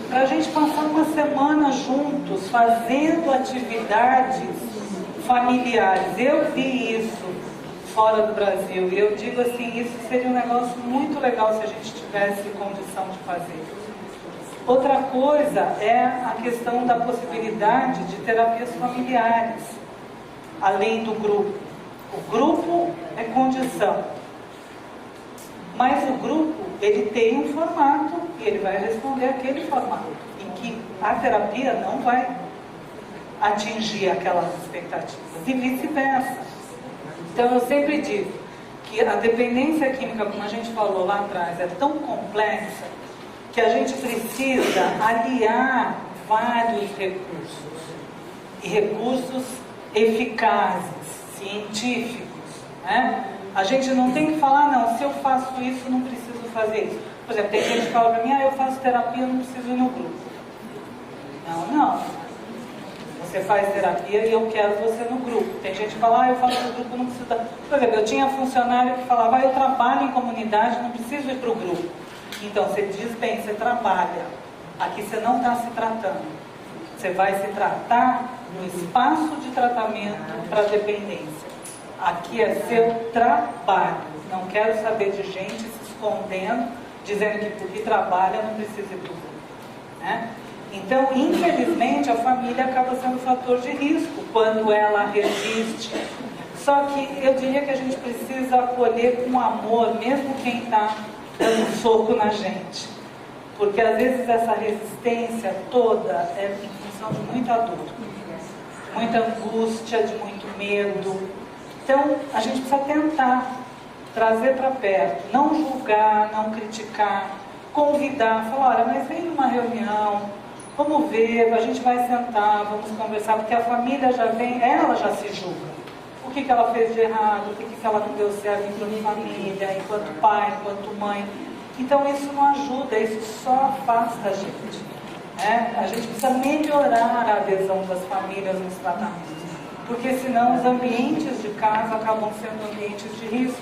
para a gente passar uma semana juntos, fazendo atividades familiares. Eu vi isso fora do Brasil, e eu digo assim, isso seria um negócio muito legal se a gente tivesse condição de fazer. Outra coisa é a questão da possibilidade de terapias familiares, além do grupo. O grupo é condição, mas o grupo, ele tem um formato e ele vai responder aquele formato, em que a terapia não vai atingir aquelas expectativas, e vice-versa. Então eu sempre digo que a dependência química, como a gente falou lá atrás, é tão complexa que a gente precisa aliar vários recursos, e recursos eficazes, científicos, né? A gente não tem que falar, não, se eu faço isso, não preciso fazer isso. Por exemplo, tem gente que fala para mim, eu faço terapia, não preciso ir no grupo. Não. Você faz terapia e eu quero você no grupo. Tem gente que fala, eu faço no grupo, não preciso... Por exemplo, eu tinha funcionário que falava, eu trabalho em comunidade, não preciso ir para o grupo. Então, você diz bem, você trabalha. Aqui você não está se tratando. Você vai se tratar no espaço de tratamento para dependência. Aqui é seu trabalho. Não quero saber de gente se escondendo, dizendo que porque trabalha não precisa ir para o grupo, né? Então, infelizmente, a família acaba sendo um fator de risco quando ela resiste. Só que eu diria que a gente precisa acolher com amor, mesmo quem está dando um soco na gente. Porque às vezes essa resistência toda é em função de muita dor, muita angústia, de muito medo. Então, a gente precisa tentar trazer para perto, não julgar, não criticar, convidar, falar, olha, mas vem numa reunião, vamos ver, a gente vai sentar, vamos conversar, porque a família já vem, ela já se julga. O que ela fez de errado, o que ela não deu certo enquanto família, enquanto pai, enquanto mãe. Então isso não ajuda, isso só afasta a gente, né? A gente precisa melhorar a adesão das famílias nos tratamentos, porque senão os ambientes de casa acabam sendo ambientes de risco,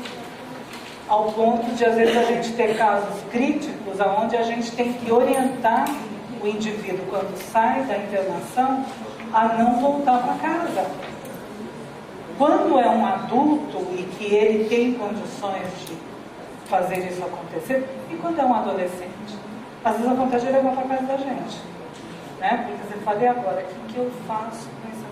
ao ponto de às vezes a gente ter casos críticos, onde a gente tem que orientar o indivíduo quando sai da internação a não voltar para casa. Quando é um adulto e que ele tem condições de fazer isso acontecer, e quando é um adolescente, às vezes acontece de levar para casa da gente, né? Porque você fala, e agora, o que eu faço com esse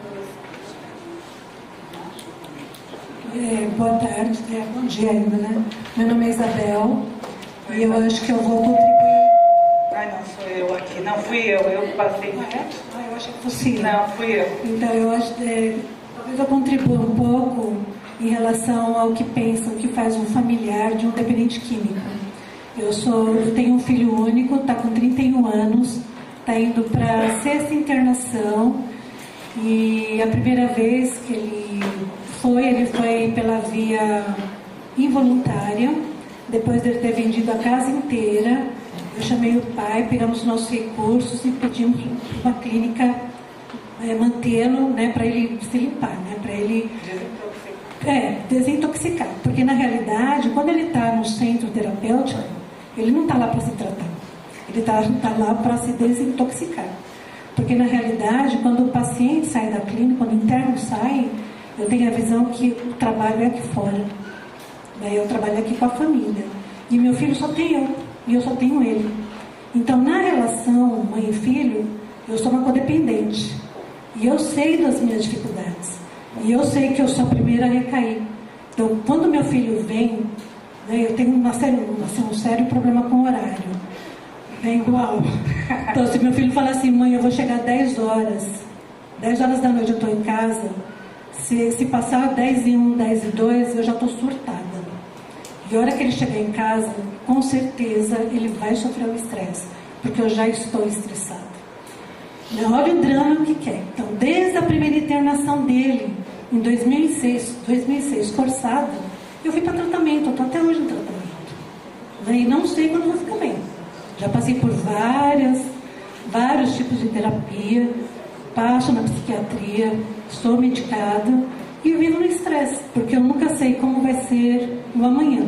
adolescente? Boa tarde, bom dia ainda, né? Meu nome é Isabel e eu acho que eu vou contribuir. Ai, não sou eu aqui, não fui eu que passei reto. Eu achei que fosse. Não, fui eu. Então eu acho talvez eu contribua um pouco em relação ao que pensam que faz um familiar de um dependente químico. Eu tenho um filho único, está com 31 anos, está indo para a 6ª internação, e a primeira vez que ele foi pela via involuntária, depois de ele ter vendido a casa inteira. Eu chamei o pai, pegamos nossos recursos e pedimos para uma clínica mantê-lo, né, para ele se limpar, né, para ele desintoxicar. Porque na realidade, quando ele está no centro terapêutico, ele não está lá para se tratar, ele está lá para se desintoxicar. Porque na realidade, quando o paciente sai da clínica, quando o interno sai, eu tenho a visão que o trabalho é aqui fora, né, eu trabalho aqui com a família, e meu filho só tem eu, e eu só tenho ele. Então, na relação mãe e filho, eu sou uma codependente. E eu sei das minhas dificuldades. E eu sei que eu sou a primeira a recair. Então, quando meu filho vem, né, eu tenho um sério problema com o horário. É igual. Então, se meu filho fala assim, mãe, eu vou chegar 10 horas. 10 horas da noite eu estou em casa. Se passar 10:01, 10:02, eu já estou surtada. E a hora que ele chegar em casa, com certeza ele vai sofrer o estresse, porque eu já estou estressada. Olha o drama que é. Então, desde a primeira internação dele, em 2006, forçada, Eu fui para tratamento, eu estou até hoje em tratamento. Né? E não sei quando vou ficar bem. Já passei por vários tipos de terapia, passo na psiquiatria, estou medicada e eu vivo no estresse, porque eu nunca sei como vai ser o amanhã.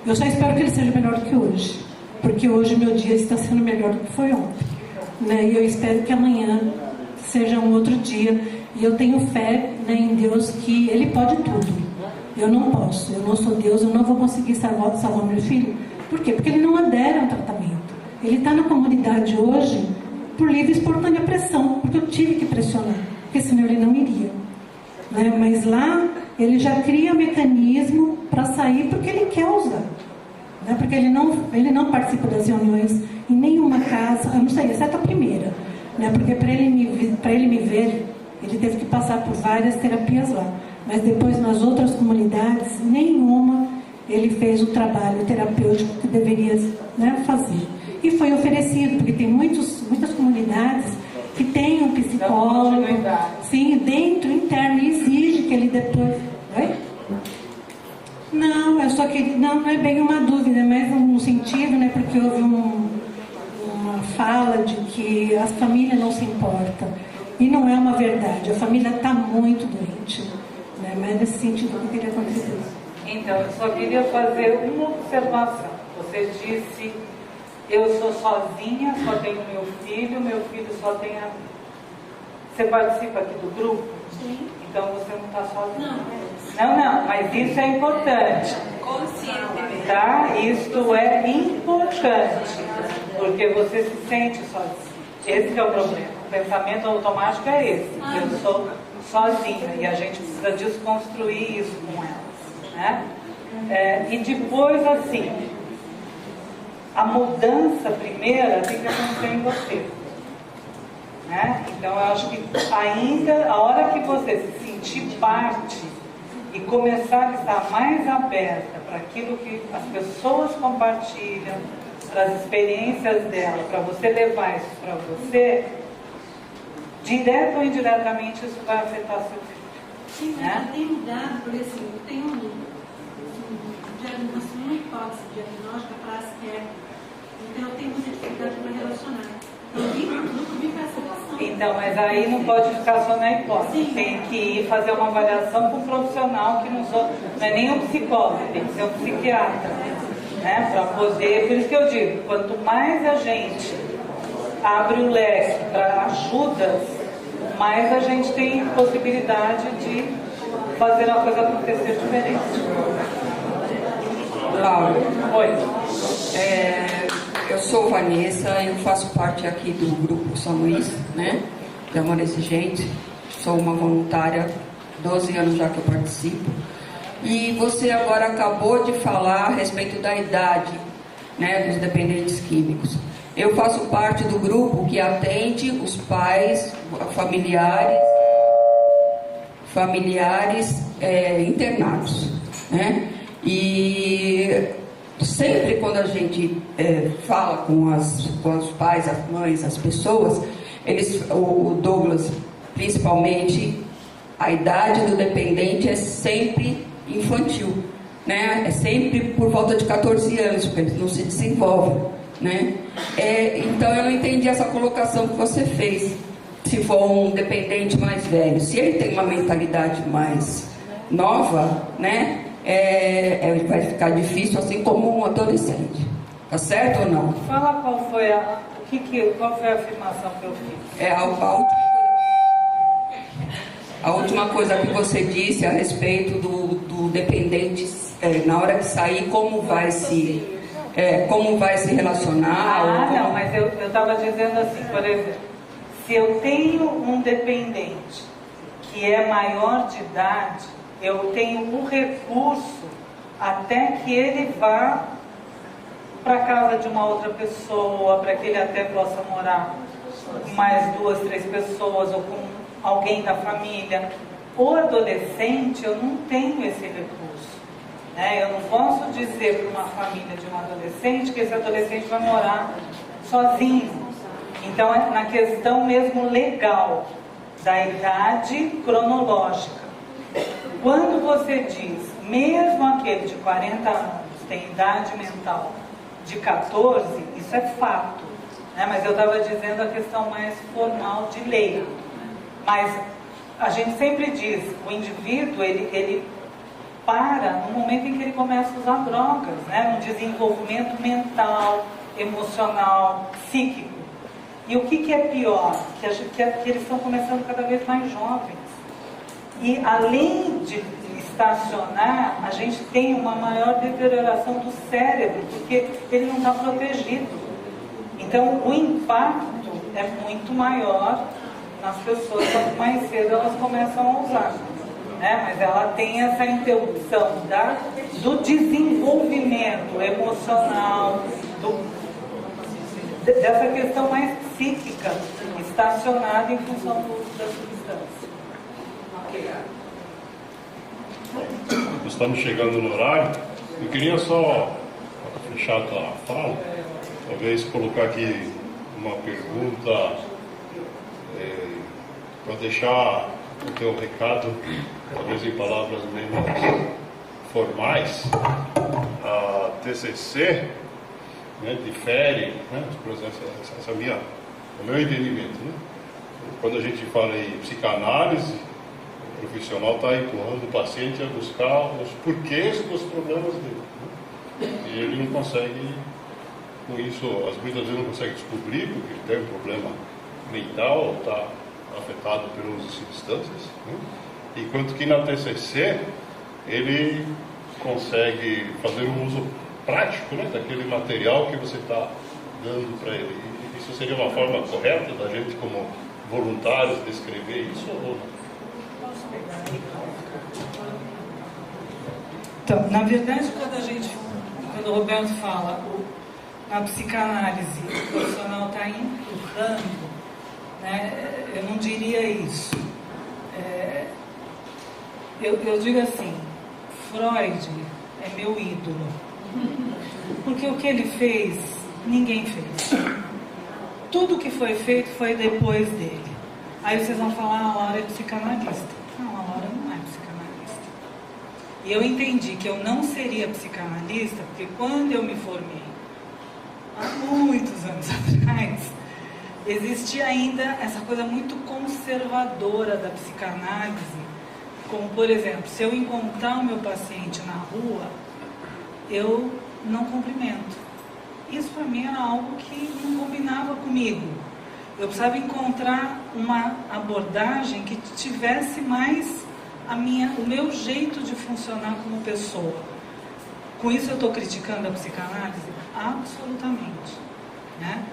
Eu só espero que ele seja melhor do que hoje, porque hoje meu dia está sendo melhor do que foi ontem. Né? E eu espero que amanhã seja um outro dia. E eu tenho fé, né, em Deus, que Ele pode tudo. Eu não posso, eu não sou Deus, eu não vou conseguir salvar meu filho. Por quê? Porque ele não adere ao tratamento. Ele está na comunidade hoje por livre e espontânea pressão, porque eu tive que pressionar, porque senão ele não iria. Né? Mas lá ele já cria mecanismo para sair porque ele quer usar. Né? Porque ele não participa das reuniões em nenhuma casa, eu não sei, exceto a primeira. Né? Porque para ele me ver, ele teve que passar por várias terapias lá. Mas depois nas outras comunidades, nenhuma ele fez o trabalho terapêutico que deveria, né, fazer. E foi oferecido, porque tem muitas comunidades que têm um psicólogo, sim, dentro, interno, e exige que ele depois... Oi? Não, eu só queria... Não é bem uma dúvida, é mais um sentido, né, porque houve uma fala de que a família não se importa. E não é uma verdade, a família está muito doente. Né? Mas nesse sentido eu queria contribuir. Então, eu só queria fazer uma observação. Você disse, eu sou sozinha, só tenho meu filho só tem a... Você participa aqui do grupo? Sim. Então você não está sozinha. Não, mas isso é importante. conscientemente. Tá? Isto é importante, porque você se sente sozinha. Esse é o problema. O pensamento automático é esse. Eu sou sozinha e a gente precisa desconstruir isso com elas. Né? E depois, assim, a mudança primeira tem que acontecer em você. Né? Então, eu acho que ainda, a hora que você se sentir parte e começar a estar mais aberta para aquilo que as pessoas compartilham, para as experiências dela, para você levar isso para você, direto ou indiretamente isso vai afetar seu filho. Sim, né? eu tenho mudado, por exemplo, eu tenho uma hipótese diagnóstica para Asperger, então eu tenho muita dificuldade para relacionar. Eu nunca vi com essa relação. Então, mas aí não pode ficar só na hipótese. Sim. Tem que ir fazer uma avaliação com um profissional que não é nem um psicólogo, tem que ser um psiquiatra. Né? Para poder, por isso que eu digo, quanto mais a gente abre o leque para ajudas, mais a gente tem possibilidade de fazer a coisa acontecer diferente. Laura, Oi. eu sou Vanessa, eu faço parte aqui do Grupo São Luís, né, de Amor Exigente. Sou uma voluntária, 12 anos já que eu participo. E você agora acabou de falar a respeito da idade, né, dos dependentes químicos. Eu faço parte do grupo que atende os pais, familiares internados, né? E sempre quando a gente fala com os pais, as mães, as pessoas, o Douglas, principalmente, a idade do dependente é sempre infantil, né? É sempre por volta de 14 anos, porque eles não se desenvolvem, né? Então eu não entendi essa colocação que você fez. Se for um dependente mais velho, se ele tem uma mentalidade mais nova, né? Vai ficar difícil, assim como um adolescente. Tá certo ou não? Fala qual foi a afirmação que eu fiz. A última coisa que você disse a respeito do dependente, na hora que sair, como vai se relacionar. Não, mas eu estava dizendo assim, por exemplo, se eu tenho um dependente que é maior de idade, eu tenho um recurso até que ele vá para casa de uma outra pessoa, para que ele até possa morar com mais 2, 3 pessoas ou com alguém da família. O adolescente, eu não tenho esse recurso. Né? Eu não posso dizer para uma família de um adolescente que esse adolescente vai morar sozinho. Então, é na questão mesmo legal da idade cronológica. quando você diz, mesmo aquele de 40 anos tem idade mental de 14, isso é fato, né? Mas eu estava dizendo a questão mais formal de lei. Mas a gente sempre diz, o indivíduo, ele para no momento em que ele começa a usar drogas, né? No desenvolvimento mental, emocional, psíquico. E o que é pior? Que eles estão começando cada vez mais jovens. E além de estacionar, a gente tem uma maior deterioração do cérebro, porque ele não está protegido. Então o impacto é muito maior nas pessoas, quanto mais cedo elas começam a usar. Né? Mas ela tem essa interrupção do desenvolvimento emocional, dessa questão mais psíquica, estacionada em função do uso da substância. Ok. Estamos chegando no horário. Eu queria só, para fechar a tua fala, talvez colocar aqui uma pergunta para deixar o teu recado, talvez em palavras menos formais. A TCC, né, difere, né, essa minha, o meu entendimento, né? Quando a gente fala em psicanálise, o profissional está empurrando o paciente a buscar os porquês dos problemas dele, né? E ele não consegue, com isso, muitas vezes não consegue descobrir porque ele tem um problema mental ou está afetado pelo uso de substâncias, né? Enquanto que na TCC ele consegue fazer um uso prático, né, daquele material que você está dando para ele. E isso seria uma forma correta da gente, como voluntários, descrever isso ou não? Então, na verdade, quando o Roberto fala na psicanálise, o profissional está empurrando, né, eu não diria isso. Eu digo assim, Freud é meu ídolo. Porque o que ele fez, ninguém fez. Tudo que foi feito foi depois dele. Aí vocês vão falar, a Laura é psicanalista. Não, a Laura não é psicanalista. E eu entendi que eu não seria psicanalista, porque quando eu me formei, há muitos anos atrás, existia ainda essa coisa muito conservadora da psicanálise. Como, por exemplo, se eu encontrar o meu paciente na rua, eu não cumprimento. Isso para mim era algo que não combinava comigo. Eu precisava encontrar uma abordagem que tivesse mais o meu jeito de funcionar como pessoa. Com isso eu estou criticando a psicanálise? Absolutamente. Né?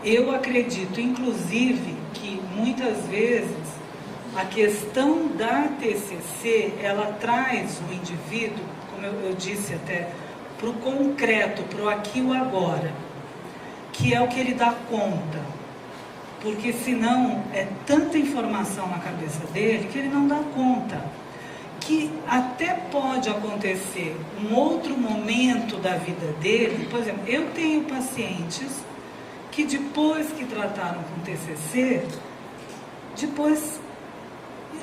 Eu acredito, inclusive, que muitas vezes a questão da TCC, ela traz o indivíduo, como eu disse até, para o concreto, para o aqui e o agora, que é o que ele dá conta. Porque senão é tanta informação na cabeça dele que ele não dá conta. Que até pode acontecer um outro momento da vida dele. Por exemplo, eu tenho pacientes que depois que trataram com TCC, depois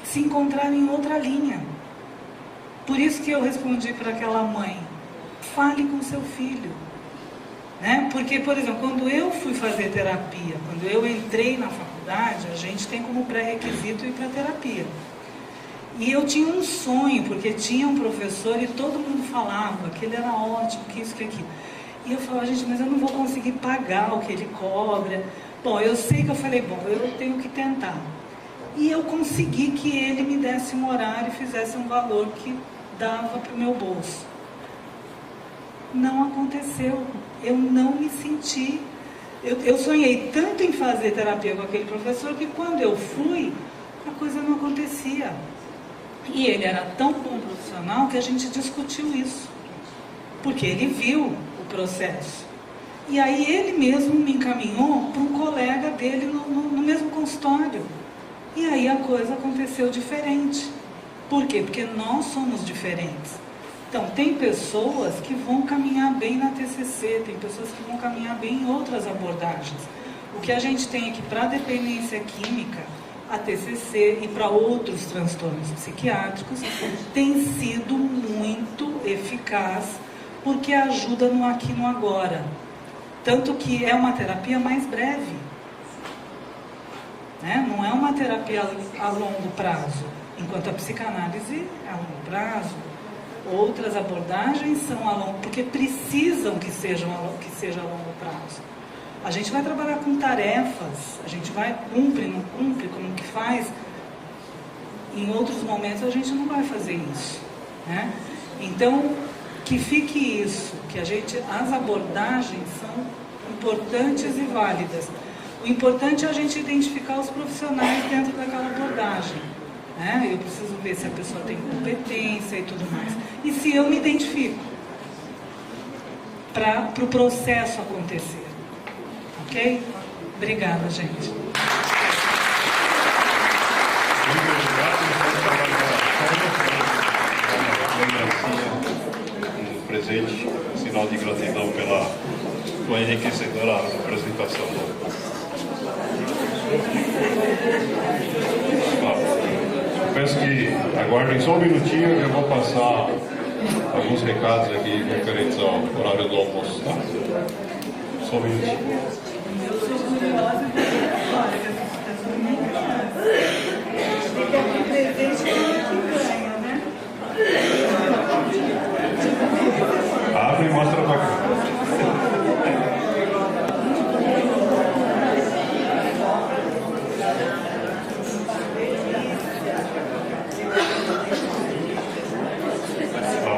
se encontraram em outra linha. Por isso que eu respondi para aquela mãe, fale com seu filho. Né? Porque, por exemplo, quando eu fui fazer terapia, quando eu entrei na faculdade, a gente tem como pré-requisito ir para terapia. E eu tinha um sonho, porque tinha um professor e todo mundo falava que ele era ótimo, que isso, que aquilo. E eu falava, gente, mas eu não vou conseguir pagar o que ele cobra. Bom, eu sei que eu falei, bom, eu tenho que tentar. E eu consegui que ele me desse um horário e fizesse um valor que dava para o meu bolso. Não aconteceu. Eu não me senti... Eu sonhei tanto em fazer terapia com aquele professor que quando eu fui, a coisa não acontecia. E ele era tão bom profissional que a gente discutiu isso. Porque ele viu o processo. E aí ele mesmo me encaminhou para um colega dele no mesmo consultório. E aí a coisa aconteceu diferente. Por quê? Porque nós somos diferentes. Então, tem pessoas que vão caminhar bem na TCC, tem pessoas que vão caminhar bem em outras abordagens. O que a gente tem aqui para dependência química, a TCC e para outros transtornos psiquiátricos, tem sido muito eficaz, porque ajuda no aqui e no agora. Tanto que é uma terapia mais breve, né? Não é uma terapia a longo prazo, enquanto a psicanálise é a longo prazo. Outras abordagens são a longo, porque precisam que seja a longo prazo. A gente vai trabalhar com tarefas, a gente vai cumpre, não cumpre, como que faz. Em outros momentos a gente não vai fazer isso, né? Então, que fique isso, que as abordagens são importantes e válidas. O importante é a gente identificar os profissionais dentro daquela abordagem, né? Eu preciso ver se a pessoa tem competência e tudo mais. E se eu me identifico para o processo acontecer. Ok? Obrigada, gente. Um presente, sinal de gratidão pela tua enriquecedora apresentação. Peço que aguardem só um minutinho, eu vou passar alguns recados aqui referentes ao horário do almoço, tá? Só um minutinho. Eu sou curiosa e olha, que essas pessoas nem crianças. Tem que abrir presente que ganha, né? Abre e mostra pra cá.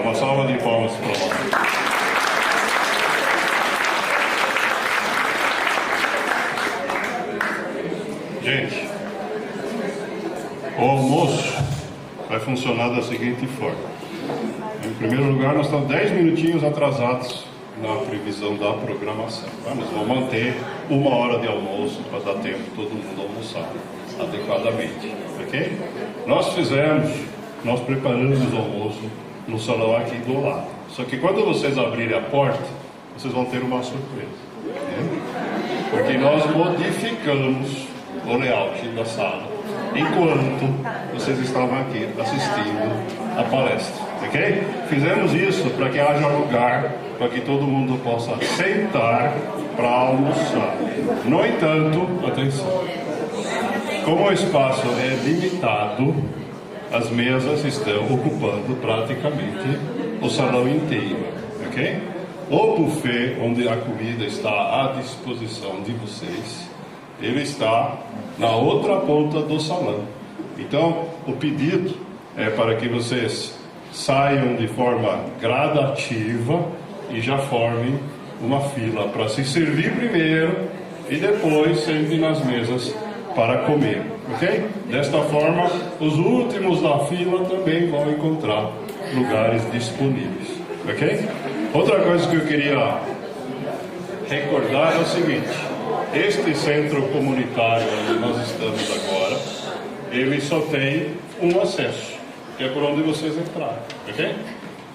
Uma salva de palmas para nós. Gente, o almoço vai funcionar da seguinte forma. Em primeiro lugar, nós estamos 10 minutinhos atrasados na previsão da programação. Nós vamos manter 1 hora de almoço para dar tempo de todo mundo almoçar adequadamente, ok? Nós preparamos o almoço no salão aqui do lado. Só que quando vocês abrirem a porta, vocês vão ter uma surpresa, né? Porque nós modificamos o layout da sala enquanto vocês estavam aqui assistindo a palestra, ok? Fizemos isso para que haja lugar para que todo mundo possa sentar para almoçar. No entanto, atenção, como o espaço é limitado, as mesas estão ocupando praticamente o salão inteiro, ok? O buffet, onde a comida está à disposição de vocês, ele está na outra ponta do salão. Então, o pedido é para que vocês saiam de forma gradativa e já formem uma fila para se servir primeiro e depois sentem nas mesas para comer, ok? Desta forma, os últimos da fila também vão encontrar lugares disponíveis, ok? Outra coisa que eu queria recordar é o seguinte: este centro comunitário onde nós estamos agora, ele só tem um acesso, que é por onde vocês entraram, ok?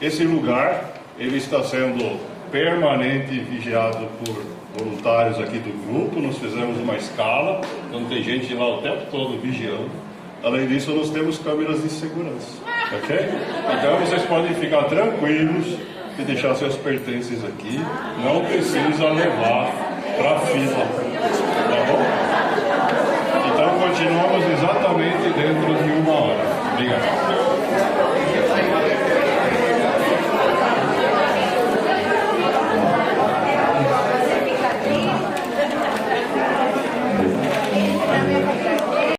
Esse lugar, ele está sendo permanente vigiado por voluntários aqui do grupo. Nós fizemos uma escala, então tem gente lá o tempo todo vigiando. Além disso, nós temos câmeras de segurança, ok? Então vocês podem ficar tranquilos e deixar seus pertences aqui, não precisa levar para a fila, tá bom? Então continuamos exatamente dentro de 1 hora. Obrigado.